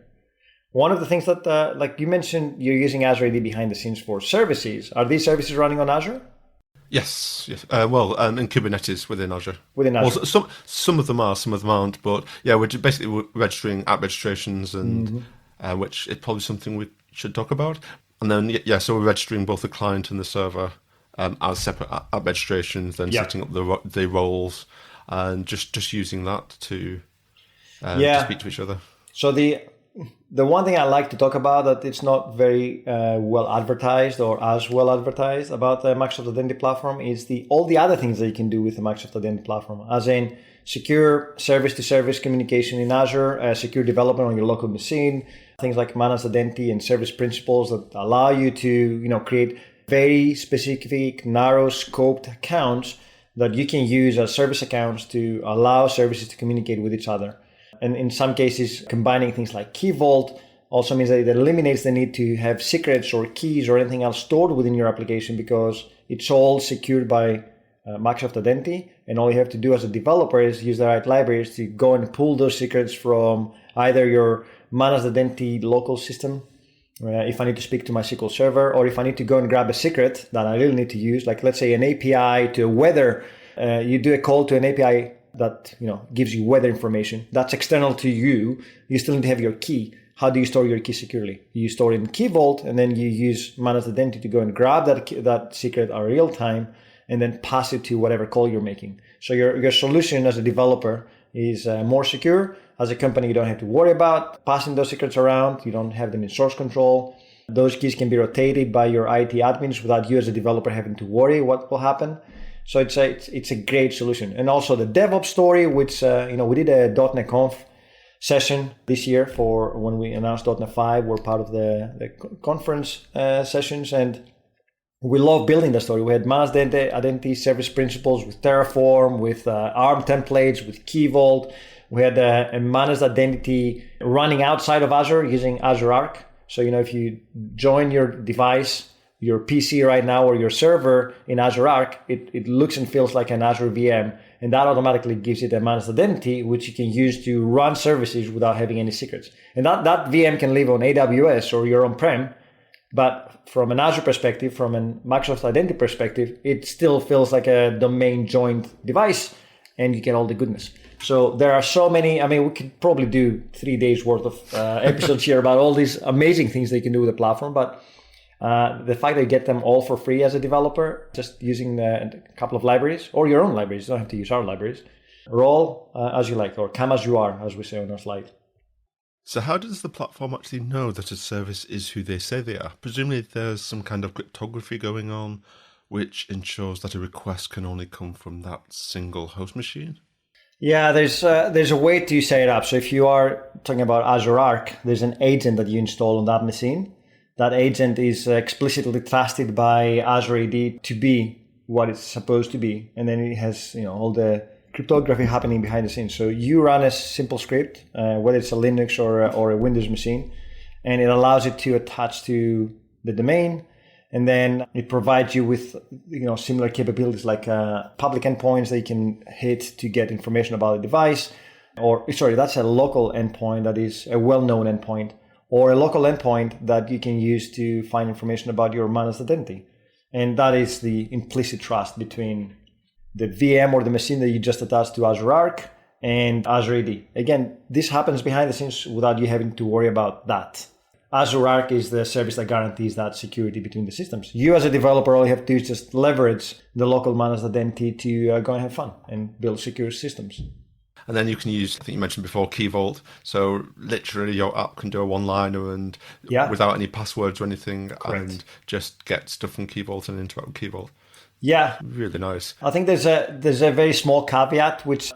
One of the things that, like you mentioned, you're using Azure AD behind the scenes for services. Are these services running on Azure? Yes. And Kubernetes within Azure. Within Azure. Well, some of them are, some of them aren't. But yeah, we're registering app registrations, and which is probably something we should talk about. And then so we're registering both the client and the server as separate app registrations, then setting up the roles, and just using that to speak to each other. So the one thing I like to talk about that it's not very well advertised or as well advertised about the Microsoft Identity Platform is all the other things that you can do with the Microsoft Identity Platform, as in secure service-to-service communication in Azure, secure development on your local machine, things like managed identity and service principals that allow you to create very specific, narrow-scoped accounts that you can use as service accounts to allow services to communicate with each other. And in some cases, combining things like Key Vault also means that it eliminates the need to have secrets or keys or anything else stored within your application, because it's all secured by Microsoft Identity. And all you have to do as a developer is use the right libraries to go and pull those secrets from either your managed identity local system, if I need to speak to my SQL server, or if I need to go and grab a secret that I really need to use, like let's say an API to weather. You do a call to an API that gives you weather information that's external to you. You still need to have your key. How do you store your key securely? You store it in Key Vault, and then you use managed identity to go and grab that secret in real time and then pass it to whatever call you're making. So your solution as a developer is more secure. As a company, you don't have to worry about passing those secrets around. You don't have them in source control. Those keys can be rotated by your IT admins without you as a developer having to worry what will happen. So it's a great solution. And also the DevOps story, which we did a .NET Conf session this year for when we announced .NET 5. We're part of the conference sessions, and we love building the story. We had managed identity service principles with Terraform, with ARM templates, with Key Vault. We had a managed identity running outside of Azure using Azure Arc. So if you join your device, your PC right now, or your server in Azure Arc, it looks and feels like an Azure VM, and that automatically gives it a managed identity, which you can use to run services without having any secrets. And that VM can live on AWS or your on-prem, but from an Azure perspective, from a Microsoft Identity perspective, it still feels like a domain joined device, and you get all the goodness. So there are so many. I mean, we could probably do 3 days worth of episodes here about all these amazing things they can do with the platform, but the fact that you get them all for free as a developer, just using a couple of libraries or your own libraries, you don't have to use our libraries, roll as you like, or come as you are, as we say on our slide. So how does the platform actually know that a service is who they say they are? Presumably there's some kind of cryptography going on, which ensures that a request can only come from that single host machine? Yeah, there's a way to set it up. So if you are talking about Azure Arc, there's an agent that you install on that machine. That agent is explicitly trusted by Azure AD to be what it's supposed to be. And then it has all the cryptography happening behind the scenes. So you run a simple script, whether it's a Linux or a Windows machine, and it allows it to attach to the domain. And then it provides you with similar capabilities like public endpoints that you can hit to get information about the device. That's a local endpoint that is a well-known endpoint, or a local endpoint that you can use to find information about your managed identity. And that is the implicit trust between the VM or the machine that you just attached to Azure Arc and Azure AD. Again, this happens behind the scenes without you having to worry about that. Azure Arc is the service that guarantees that security between the systems. You as a developer, all you have to do is just leverage the local managed identity to go and have fun and build secure systems. And then you can use, I think you mentioned before, Key Vault. So literally your app can do a one-liner and without any passwords or anything. Correct. And just get stuff from Key Vault and interact with Key Vault. Yeah. Really nice. I think there's a very small caveat, which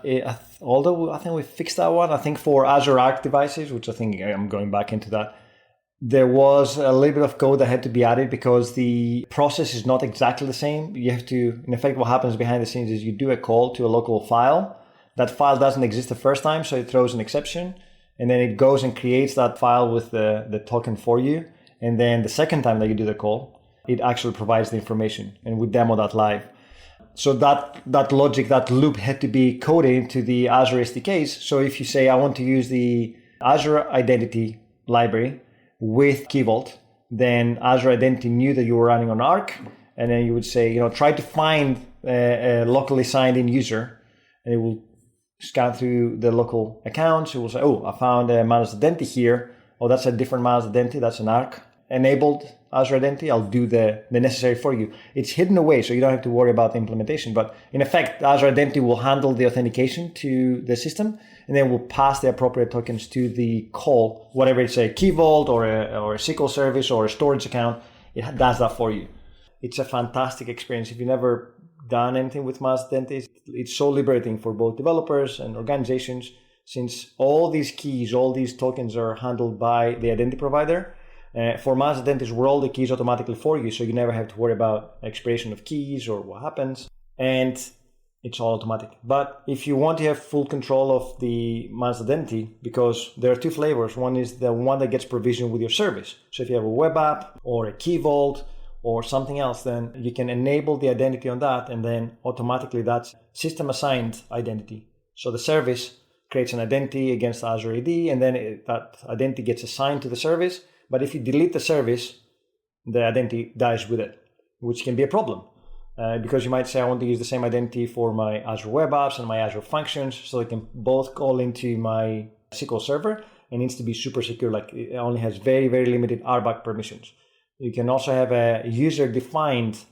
although I think we fixed that one, I think for Azure Arc devices, which I think I'm going back into that, there was a little bit of code that had to be added because the process is not exactly the same. You have to, in effect, what happens behind the scenes is you do a call to a local file. That file doesn't exist the first time, so it throws an exception. And then it goes and creates that file with the token for you. And then the second time that you do the call, it actually provides the information. And we demo that live. So that logic, that loop had to be coded into the Azure SDKs. So if you say, I want to use the Azure Identity library with Key Vault, then Azure Identity knew that you were running on Arc, and then you would say, try to find a locally signed in user, and it will scan through the local accounts. It will say, oh, I found a managed identity here. Oh, that's a different managed identity. That's an ARC enabled Azure identity. I'll do the necessary for you. It's hidden away, so you don't have to worry about the implementation. But in effect, Azure identity will handle the authentication to the system, and then we'll pass the appropriate tokens to the call, whatever it's a Key Vault or a SQL service or a storage account. It does that for you. It's a fantastic experience. If you've never done anything with managed identities, it's so liberating for both developers and organizations, since all these keys, all these tokens are handled by the identity provider. For managed identities, we're all the keys automatically for you, so you never have to worry about expiration of keys or what happens, and it's all automatic. But if you want to have full control of the managed identity, because there are two flavors. One is the one that gets provisioned with your service. So if you have a web app or a Key Vault or something else, then you can enable the identity on that, and then automatically that's system assigned identity. So the service creates an identity against Azure AD, and then that identity gets assigned to the service. But if you delete the service, the identity dies with it, which can be a problem. Because you might say, I want to use the same identity for my Azure Web Apps and my Azure Functions, so they can both call into my SQL Server, and needs to be super secure. Like, it only has very, very limited RBAC permissions. You can also have a user-defined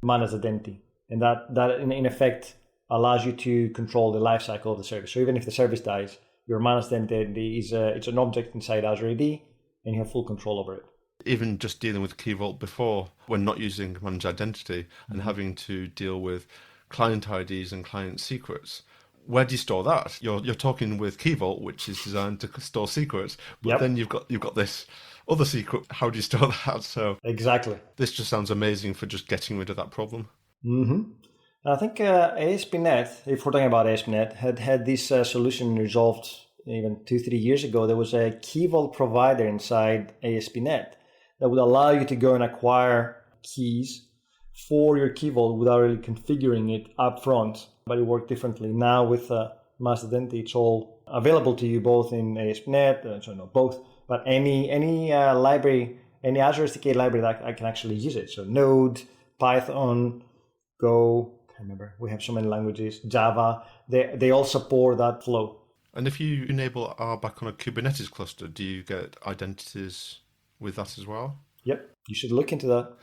managed identity, and that in effect allows you to control the lifecycle of the service. So even if the service dies, your managed identity is it's an object inside Azure AD, and you have full control over it. Even just dealing with Key Vault before, when not using managed identity and having to deal with client IDs and client secrets, where do you store that? You're talking with Key Vault, which is designed to store secrets, but then you've got this other secret. How do you store that? So exactly, this just sounds amazing for just getting rid of that problem. Mm-hmm. I think ASP.NET, if we're talking about ASP.NET, had this solution resolved even 2-3 years ago. There was a Key Vault provider inside ASP.NET that would allow you to go and acquire keys for your Key Vault without really configuring it up front, but it worked differently. Now with Managed Identity, it's all available to you both in ASP.NET, both, but any library, any Azure SDK library that I can actually use it. So Node, Python, Go, I can't remember, we have so many languages, Java, they all support that flow. And if you enable RBAC on a Kubernetes cluster, do you get identities with that as well? Yep, you should look into that.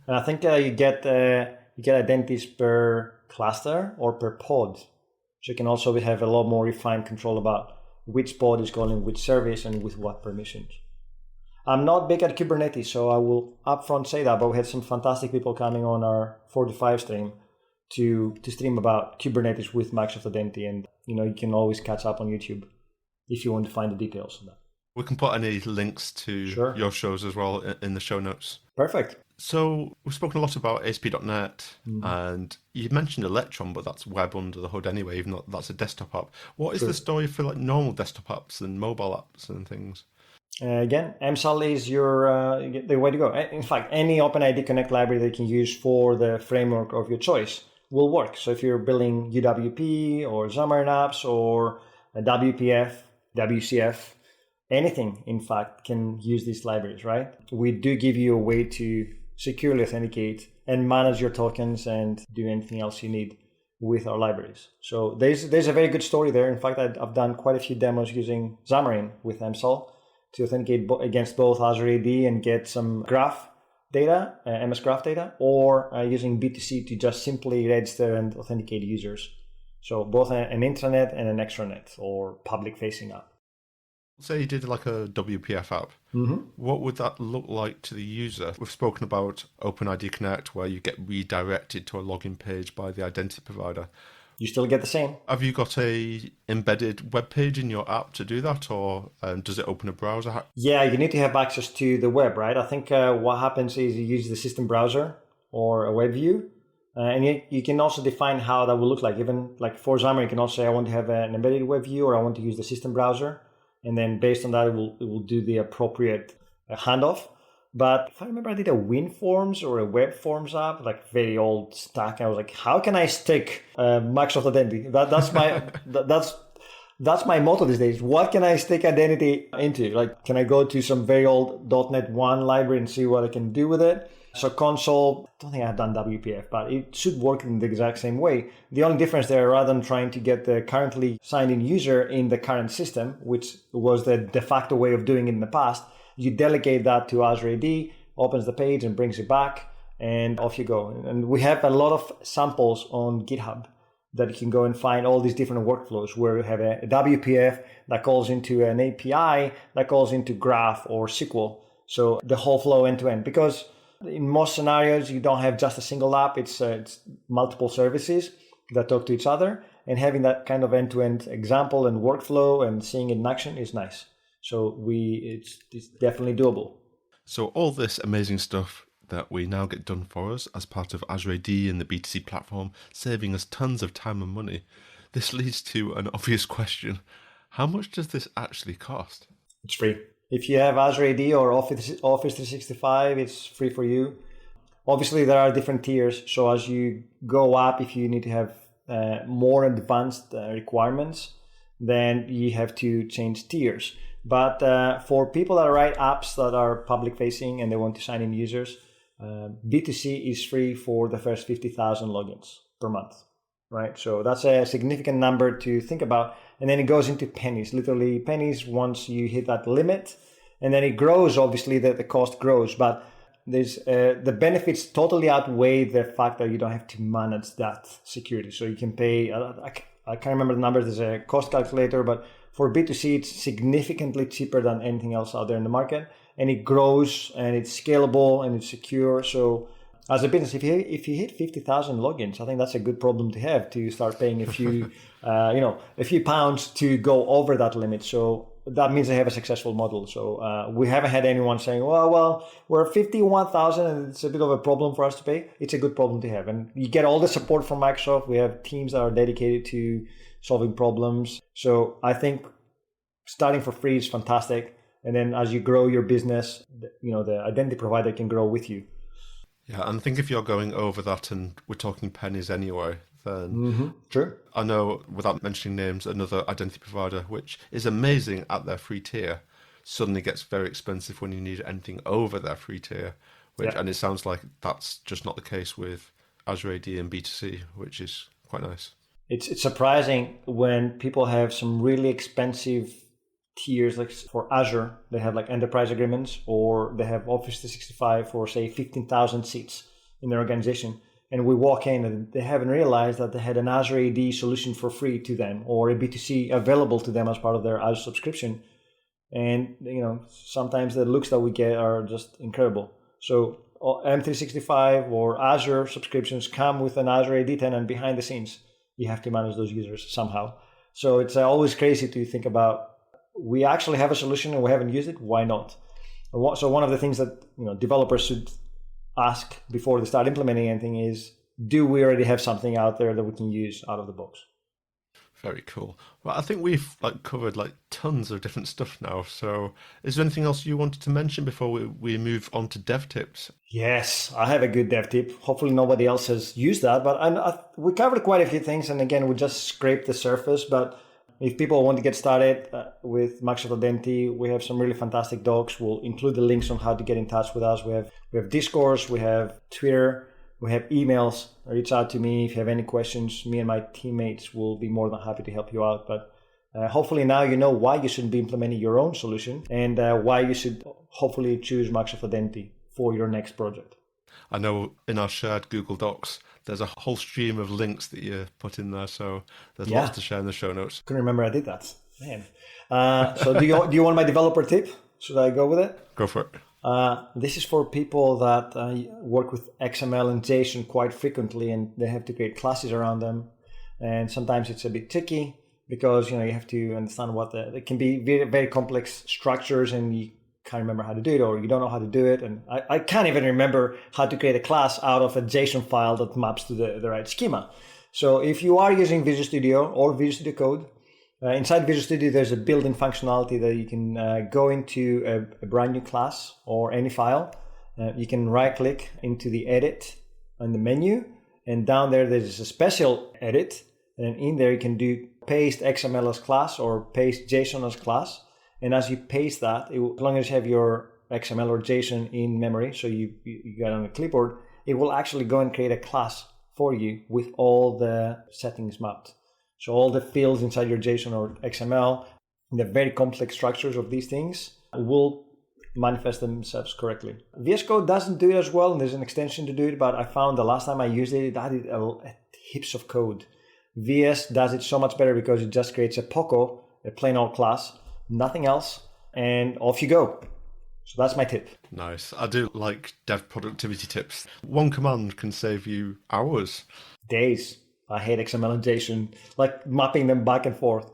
And I think you get identities per cluster or per pod. So you can also have a lot more refined control about which pod is calling which service and with what permissions. I'm not big at Kubernetes, so I will upfront say that, but we had some fantastic people coming on our 45 stream to stream about Kubernetes with Microsoft Identity, and you can always catch up on YouTube if you want to find the details of that. We can put any links to your shows as well in the show notes. Perfect. So we've spoken a lot about ASP.NET, and you mentioned Electron, but that's web under the hood anyway, even though that's a desktop app. What is the story for like normal desktop apps and mobile apps and things? Again, MSAL is the way to go. In fact, any OpenID Connect library that you can use for the framework of your choice will work. So if you're building UWP or Xamarin apps or WPF, WCF, anything, in fact, can use these libraries, right? We do give you a way to securely authenticate and manage your tokens and do anything else you need with our libraries. So there's a very good story there. In fact, I've done quite a few demos using Xamarin with MSAL to authenticate against both Azure AD and get some graph data, MS Graph data, or using B2C to just simply register and authenticate users. So both an intranet and an extranet or public-facing app. Say you did like a WPF app. What would that look like to the user? We've spoken about OpenID Connect, where you get redirected to a login page by the identity provider. You still get the same. Have you got a embedded web page in your app to do that, or does it open a browser? Yeah, you need to have access to the web, right? I think what happens is you use the system browser or a web view, and you can also define how that will look like. Even like for Xamarin, you can also say, I want to have an embedded web view, or I want to use the system browser. And then based on that, it will do the appropriate handoff. But if I remember, I did a WinForms or a Web Forms app, like very old stack. And I was like, how can I stick Microsoft Identity? That's That's my motto these days. What can I stick identity into? Like, can I go to some very old .NET 1 library and see what I can do with it? So console, I don't think I've done WPF, but it should work in the exact same way. The only difference there, rather than trying to get the currently signed in user in the current system, which was the de facto way of doing it in the past, you delegate that to Azure AD, opens the page and brings it back, and off you go. And we have a lot of samples on GitHub that you can go and find all these different workflows where you have a WPF that calls into an API that calls into Graph or SQL. So the whole flow end to end, because in most scenarios, you don't have just a single app. It's multiple services that talk to each other, and having that kind of end to end example and workflow and seeing it in action is nice. So it's definitely doable. So all this amazing stuff that we now get done for us as part of Azure AD and the B2C platform, saving us tons of time and money. This leads to an obvious question. How much does this actually cost? It's free. If you have Azure AD or Office 365, it's free for you. Obviously, there are different tiers. So as you go up, if you need to have more advanced requirements, then you have to change tiers. But for people that write apps that are public facing and they want to sign in users, B2C is free for the first 50,000 logins per month, right? So that's a significant number to think about. And then it goes into pennies, literally pennies once you hit that limit. And then it grows, obviously, the cost grows. But there's the benefits totally outweigh the fact that you don't have to manage that security. So you can pay, I can't remember the numbers, there's a cost calculator, but for B2C, it's significantly cheaper than anything else out there in the market. And it grows and it's scalable and it's secure. So as a business, if you hit 50,000 logins, I think that's a good problem to have, to start paying a few, a few pounds to go over that limit. So that means they have a successful model. So we haven't had anyone saying, well, we're at 51,000 and it's a bit of a problem for us to pay. It's a good problem to have. And you get all the support from Microsoft. We have teams that are dedicated to solving problems. So I think starting for free is fantastic. And then as you grow your business, the identity provider can grow with you. Yeah, and I think if you're going over that, and we're talking pennies anyway, then True. I know, without mentioning names, another identity provider, which is amazing at their free tier, suddenly gets very expensive when you need anything over their free tier. And it sounds like that's just not the case with Azure AD and B2C, which is quite nice. It's surprising when people have some really expensive tiers, like for Azure, they have like enterprise agreements, or they have Office 365 for say 15,000 seats in their organization. And we walk in and they haven't realized that they had an Azure AD solution for free to them, or a B2C available to them as part of their Azure subscription. And, sometimes the looks that we get are just incredible. So M365 or Azure subscriptions come with an Azure AD tenant behind the scenes. You have to manage those users somehow. So it's always crazy to think about, we actually have a solution and we haven't used it. Why not? So one of the things that developers should ask before they start implementing anything is, do we already have something out there that we can use out of the box? Very cool. Well, I think we've covered tons of different stuff now. So is there anything else you wanted to mention before we move on to dev tips? Yes, I have a good dev tip. Hopefully nobody else has used that, but we covered quite a few things. And again, we just scraped the surface. But if people want to get started with Microsoft Identity, we have some really fantastic docs. We'll include the links on how to get in touch with us. We have Discourse, we have Twitter, we have emails. Reach out to me if you have any questions. Me and my teammates will be more than happy to help you out. But hopefully now you know why you should be implementing your own solution, and why you should hopefully choose Microsoft Identity for your next project. I know in our shared Google Docs, there's a whole stream of links that you put in there, so there's lots to share in the show notes. Couldn't remember I did that, man. So do you want my developer tip? Should I go with it? Go for it. This is for people that work with XML and JSON quite frequently, and they have to create classes around them. And sometimes it's a bit tricky because you have to understand it can be very, very complex structures, and you can't remember how to do it, or you don't know how to do it. And I can't even remember how to create a class out of a JSON file that maps to the right schema. So if you are using Visual Studio or Visual Studio Code, inside Visual Studio, there's a built-in functionality that you can go into a brand new class or any file. You can right-click into the edit on the menu, and down there's a special edit. And in there, you can do paste XML as class or paste JSON as class. And as you paste that, as long as you have your XML or JSON in memory, so you got it on a clipboard, it will actually go and create a class for you with all the settings mapped. So all the fields inside your JSON or XML, the very complex structures of these things will manifest themselves correctly. VS Code doesn't do it as well, and there's an extension to do it, but I found the last time I used it, it added heaps of code. VS does it so much better because it just creates a POCO, a plain old class, nothing else, and off you go. So that's my tip. Nice. I do like dev productivity tips. One command can save you hours. Days. I hate XML and JSON, like mapping them back and forth.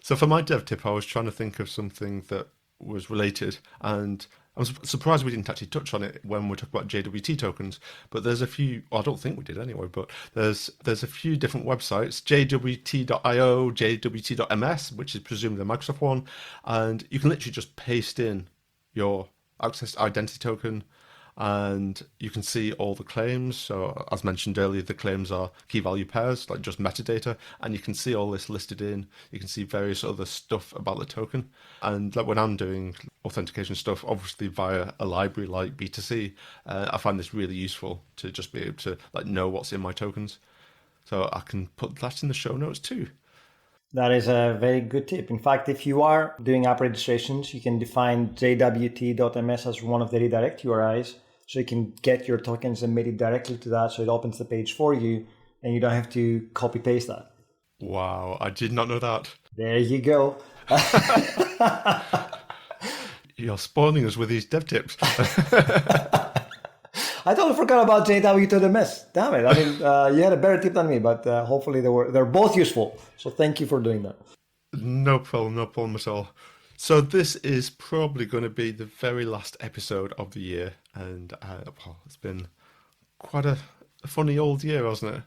So for my dev tip, I was trying to think of something that was related, and I was surprised we didn't actually touch on it when we talk about JWT tokens, but there's a few, I don't think we did anyway, but there's a few different websites, jwt.io, jwt.ms, which is presumably the Microsoft one, and you can literally just paste in your access identity token, and you can see all the claims. So as mentioned earlier, the claims are key value pairs, like just metadata, and you can see all this listed in. You can see various other stuff about the token. And like when I'm doing authentication stuff, obviously via a library like B2C, I find this really useful to just be able to like know what's in my tokens. So I can put that in the show notes too. That is a very good tip. In fact, if you are doing app registrations, you can define jwt.ms as one of the redirect URIs. So you can get your tokens and made it directly to that, so it opens the page for you, and you don't have to copy paste that. Wow, I did not know that. There you go. You're spoiling us with these dev tips. I totally forgot about JW.ms. Damn it! I mean, you had a better tip than me, but hopefully they're both useful. So thank you for doing that. No problem at all. So this is probably going to be the very last episode of the year, and it's been quite a funny old year, hasn't it?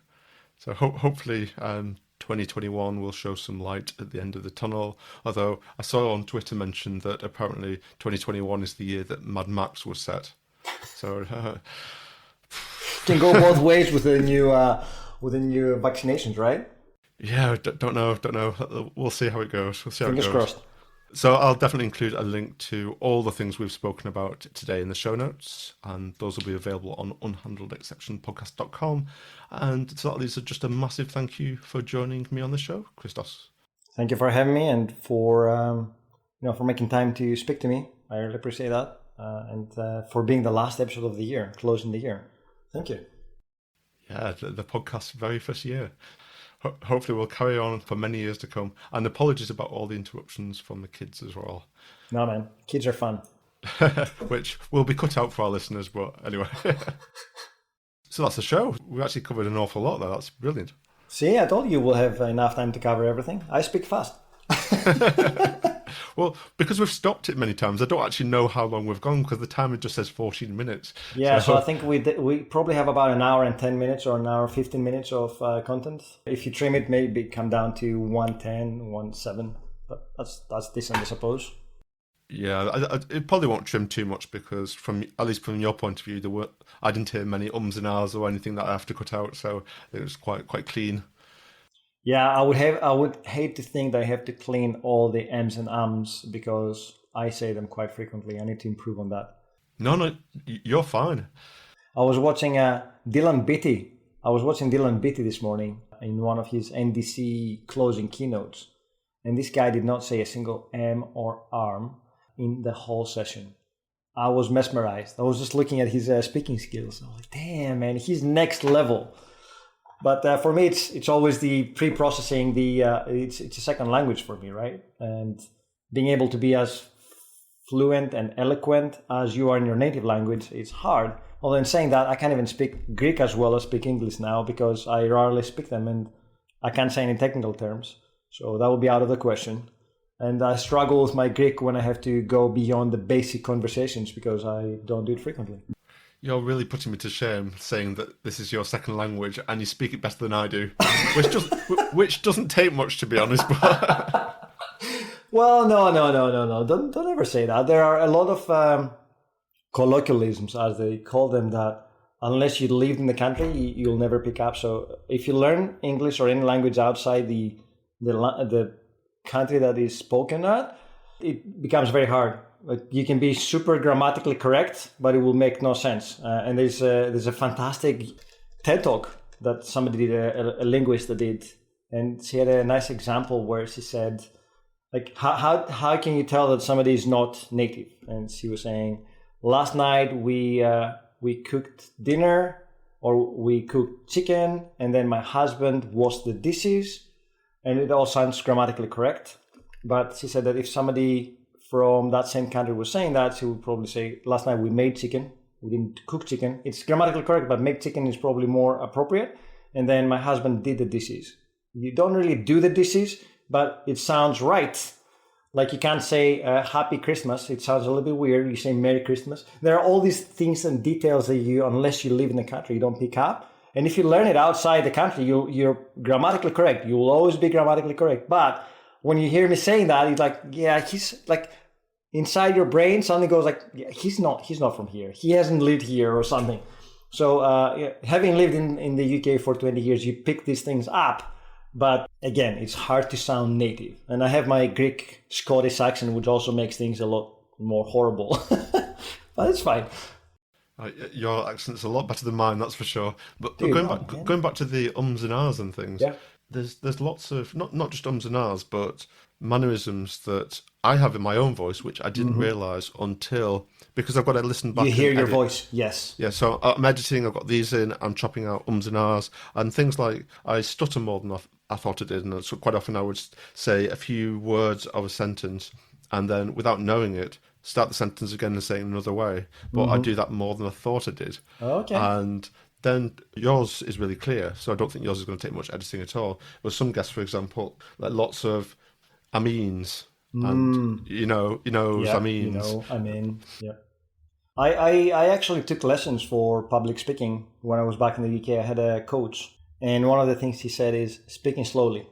So hopefully 2021 will show some light at the end of the tunnel, although I saw on Twitter mentioned that apparently 2021 is the year that Mad Max was set. So can go both ways with the new vaccinations, right? Yeah, don't know. We'll see how it goes. Fingers crossed. So I'll definitely include a link to all the things we've spoken about today in the show notes, and those will be available on unhandledexceptionpodcast.com. And so these are just a massive thank you for joining me on the show, Christos. Thank you for having me and for making time to speak to me. I really appreciate that, and for being the last episode of the year, closing the year. Thank you. Yeah, the podcast's very first year. Hopefully we'll carry on for many years to come. And apologies about all the interruptions from the kids as well. No, man. Kids are fun. Which will be cut out for our listeners, but anyway. So that's the show. We've actually covered an awful lot there. That's brilliant. See, I told you we'll have enough time to cover everything. I speak fast. Well, because we've stopped it many times, I don't actually know how long we've gone because the timer just says 14 minutes. Yeah, so I think we probably have about an hour and 10 minutes or an hour 15 minutes of content. If you trim it, maybe come down to 110, 107. But that's decent, I suppose. Yeah, it probably won't trim too much because, at least from your point of view, I didn't hear many ums and ahs or anything that I have to cut out, so it was quite clean. Yeah, I would hate to think that I have to clean all the M's and Ums because I say them quite frequently. I need to improve on that. No, you're fine. I was watching Dylan Beatty. This morning in one of his NDC closing keynotes. And this guy did not say a single M or arm in the whole session. I was mesmerized. I was just looking at his speaking skills. I was like, damn, man, he's next level. But for me, it's always the pre-processing. It's a second language for me, right? And being able to be as fluent and eloquent as you are in your native language, it's hard. Although in saying that, I can't even speak Greek as well as speak English now because I rarely speak them and I can't say any technical terms. So that would be out of the question. And I struggle with my Greek when I have to go beyond the basic conversations because I don't do it frequently. You're really putting me to shame saying that this is your second language and you speak it better than I do, which doesn't take much, to be honest. But well, no. Don't ever say that. There are a lot of colloquialisms, as they call them, that unless you lived in the country, you'll never pick up. So if you learn English or any language outside the country that is spoken at, it becomes very hard. Like, you can be super grammatically correct, but it will make no sense. And there's a fantastic TED talk that somebody did, a linguist that did, and she had a nice example where she said, like, how can you tell that somebody is not native? And she was saying, last night we cooked dinner, or we cooked chicken, and then my husband washed the dishes, and it all sounds grammatically correct. But she said that if somebody from that same country was saying that, she would probably say, last night we made chicken. We didn't cook chicken. It's grammatically correct, but make chicken is probably more appropriate. And then my husband did the dishes. You don't really do the dishes, but it sounds right. Like, you can't say Happy Christmas. It sounds a little bit weird. You say Merry Christmas. There are all these things and details that unless you live in the country, you don't pick up. And if you learn it outside the country, you're grammatically correct. You will always be grammatically correct. But when you hear me saying that, it's like, yeah, he's like, inside your brain suddenly goes like, yeah, he's not from here. He hasn't lived here or something. So having lived in the UK for 20 years, you pick these things up. But again, it's hard to sound native. And I have my Greek Scottish accent, which also makes things a lot more horrible. But it's fine. Your accent's a lot better than mine, that's for sure. But Dude, going back to the ums and ahs and things, yeah. There's lots of not just ums and ahs, but mannerisms that I have in my own voice, which I didn't realise until, because I've got to listen back. You hear your edit. voice, yes. Yeah, so I'm editing, I've got these in, I'm chopping out ums and ahs, and things like I stutter more than I thought I did, and so quite often I would say a few words of a sentence, and then without knowing it, start the sentence again and say it another way. But I do that more than I thought I did. Okay. And then yours is really clear, so I don't think yours is going to take much editing at all. With some guests, for example, like lots of I means, and you know, Yeah, I means. Yeah. I actually took lessons for public speaking when I was back in the UK. I had a coach, and one of the things he said is speaking slowly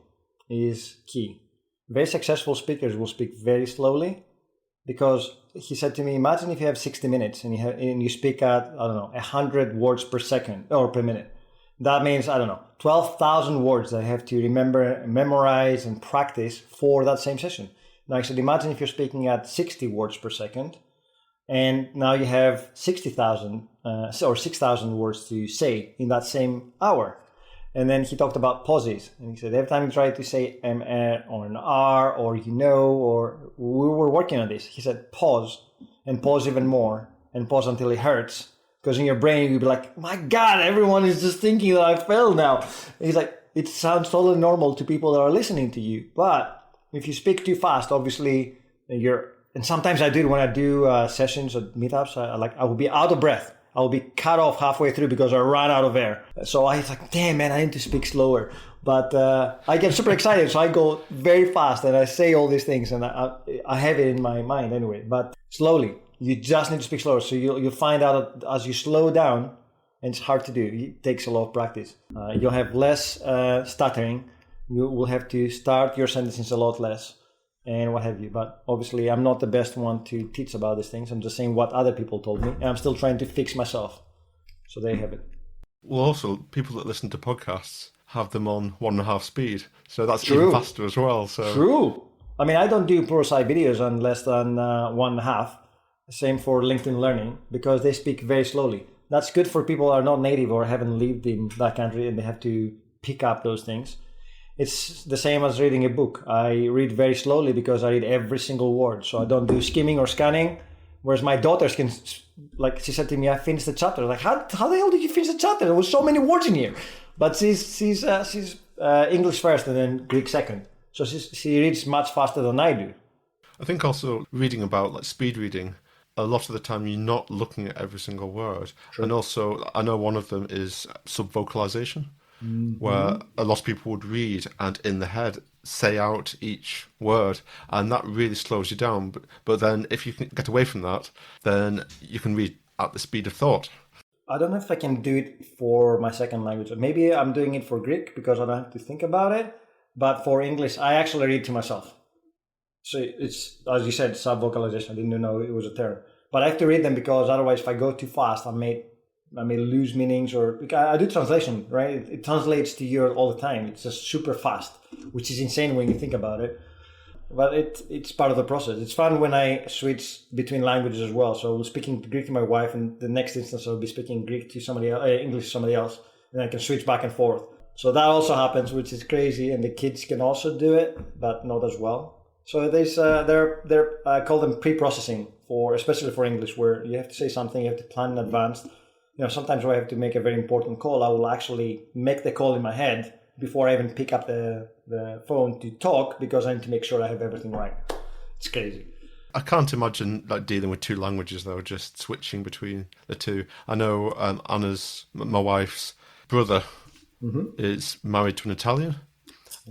is key. Very successful speakers will speak very slowly, because he said to me, imagine if you have 60 minutes and you speak at, I don't know, 100 words per second or per minute. That means, 12,000 words that I have to remember, memorize, and practice for that same session. Now, I said, imagine if you're speaking at 60 words per second, and now you have 60,000 or 6,000 words to say in that same hour. And then he talked about pauses, and he said every time you try to say or an R or or we were working on this. He said pause and pause even more and pause until it hurts, because in your brain you'll be like, my God, everyone is just thinking that I failed now. And he's like, it sounds totally normal to people that are listening to you, but if you speak too fast, obviously and sometimes I do it when I do sessions or meetups. I will be out of breath. I will be cut off halfway through because I ran out of air. So I was like, damn, man, I need to speak slower. But I get super excited, so I go very fast and I say all these things, and I have it in my mind anyway. But slowly, you just need to speak slower. So you'll find out that as you slow down, and it's hard to do, it takes a lot of practice. You'll have less stuttering. You will have to start your sentences a lot less, and what have you. But obviously, I'm not the best one to teach about these things. I'm just saying what other people told me, and I'm still trying to fix myself. So there you have it. Well, also, people that listen to podcasts have them on 1.5 speed, so that's True. even faster as well. So True. I mean, I don't do ProSci videos on less than 1.5. Same for LinkedIn Learning, because they speak very slowly. That's good for people who are not native or haven't lived in that country and they have to pick up those things. It's the same as reading a book. I read very slowly because I read every single word. So I don't do skimming or scanning. Whereas my daughters can, like she said to me, I finished the chapter. Like, how the hell did you finish the chapter? There was so many words in here. But she's English first and then Greek second. So she reads much faster than I do. I think also reading about like speed reading, a lot of the time you're not looking at every single word. True. And also, I know one of them is subvocalization, where a lot of people would read and in the head say out each word, and that really slows you down. But then if you can get away from that, then you can read at the speed of thought. I don't know if I can do it for my second language. Maybe I'm doing it for Greek because I don't have to think about it. But for English, I actually read to myself. So it's, as you said, subvocalization. I didn't know it was a term. But I have to read them because otherwise, if I go too fast, I may I may lose meanings, or because I do translation, right? It translates to you all the time. It's just super fast, which is insane when you think about it. But it's part of the process. It's fun when I switch between languages as well. So I was speaking Greek to my wife, and the next instance I'll be speaking Greek to somebody else, English to somebody else, and I can switch back and forth. So that also happens, which is crazy, and the kids can also do it, but not as well. So there's I call them pre-processing especially for English, where you have to say something, you have to plan in advance. Sometimes when I have to make a very important call, I will actually make the call in my head before I even pick up the phone to talk, because I need to make sure I have everything right. It's crazy. I can't imagine dealing with two languages though, just switching between the two. I know Anna's, my wife's brother, is married to an Italian,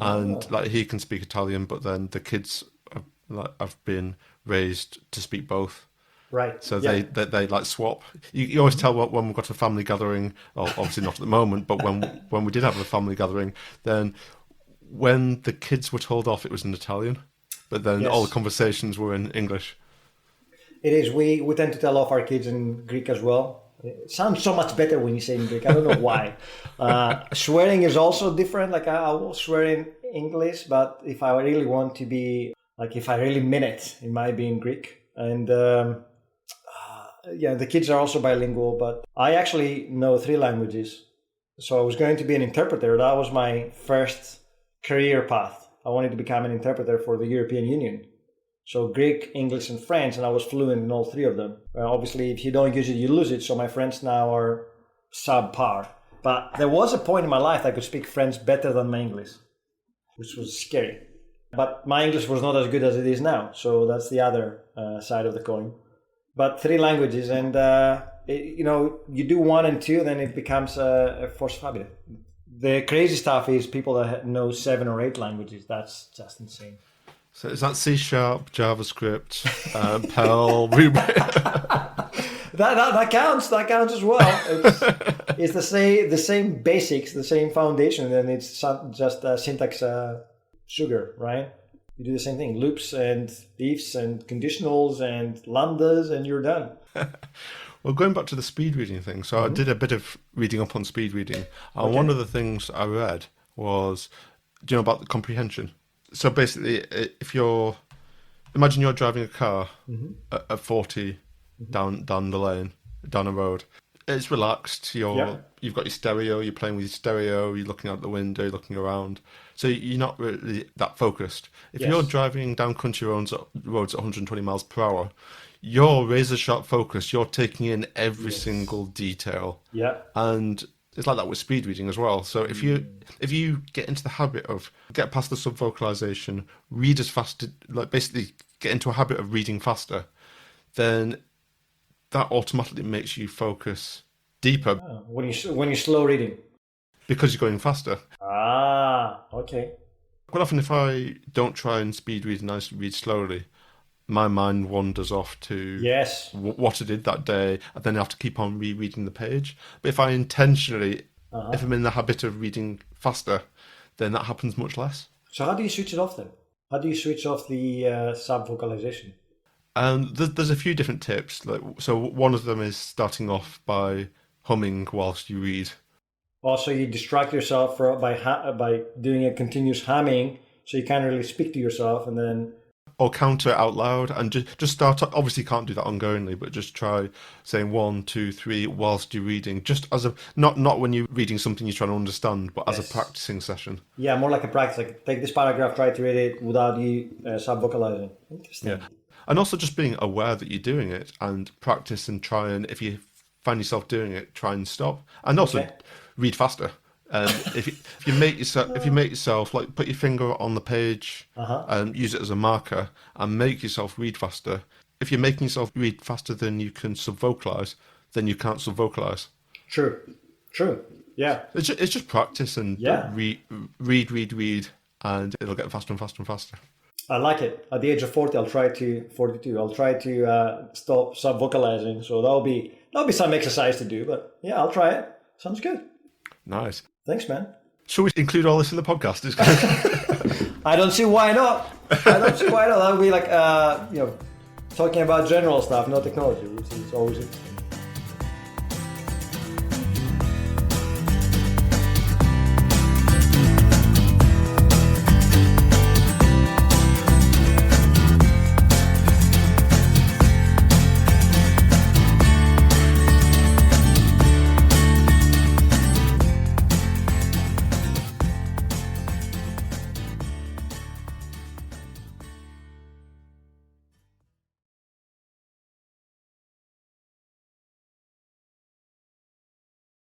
and he can speak Italian, but then the kids have been raised to speak both. Right. So they swap. You always tell when we've got a family gathering, well, obviously not at the moment, but when we did have a family gathering, then when the kids were told off, it was in Italian, but then all the conversations were in English. It is. We tend to tell off our kids in Greek as well. It sounds so much better when you say in Greek. I don't know why. Swearing is also different. I will swear in English, but if I really want to be, if I really mean it might be in Greek. And the kids are also bilingual, but I actually know 3 languages. So I was going to be an interpreter. That was my first career path. I wanted to become an interpreter for the European Union. So Greek, English, and French, and I was fluent in all 3 of them. Obviously, if you don't use it, you lose it. So my French now are subpar. But there was a point in my life I could speak French better than my English, which was scary. But my English was not as good as it is now. So that's the other side of the coin. But 3 languages, and you do 1 and 2, then it becomes a force of habit. The crazy stuff is people that know 7 or 8 languages. That's just insane. So is that C#, JavaScript, Perl, Ruby? that counts. That counts as well. It's the same basics, the same foundation, and then it's just syntax sugar, right? You do the same thing: loops and ifs and conditionals and lambdas, and you're done. Well, going back to the speed reading thing, so I did a bit of reading up on speed reading, and one of the things I read was, do you know about the comprehension? So basically, imagine you're driving a car at 40 down the lane, down a road. It's relaxed. You've got your stereo. You're playing with your stereo. You're looking out the window. You're looking around. So you're not really that focused. If you're driving down country roads at 120 miles per hour, you're razor sharp focused. You're taking in every single detail. Yeah. And it's like that with speed reading as well. So if you get into the habit of get past the subvocalization, read as fast, basically get into a habit of reading faster, then that automatically makes you focus deeper. When you're slow reading, because you're going faster. Okay. Quite often, if I don't try and speed read and I read slowly, my mind wanders off to what I did that day, and then I have to keep on rereading the page. But if I intentionally, if I'm in the habit of reading faster, then that happens much less. So how do you switch it off then? How do you switch off the subvocalization? There's a few different tips. So one of them is starting off by humming whilst you read. Also, you distract yourself by doing a continuous humming, so you can't really speak to yourself, and then... Or counter it out loud, and just start. Obviously, you can't do that ongoingly, but just try saying 1, 2, 3 whilst you're reading. Just as not when you're reading something you're trying to understand, but as a practicing session. Yeah, more like a practice. Like take this paragraph, try to read it without you subvocalizing. Interesting. Yeah, and also just being aware that you're doing it, and practice and try, and if you find yourself doing it, try and stop, and also read faster. If you make yourself like put your finger on the page and use it as a marker and make yourself read faster. If you're making yourself read faster than you can subvocalize, then you can't subvocalize. True. Yeah. It's just practice and read, and it'll get faster and faster and faster. I like it. At the age of 40, I'll try to stop subvocalizing. So that'll be some exercise to do. But yeah, I'll try it. Sounds good. Nice. Thanks, man. Shall we include all this in the podcast? I don't see why not. That would be like, talking about general stuff, not technology, which is always interesting.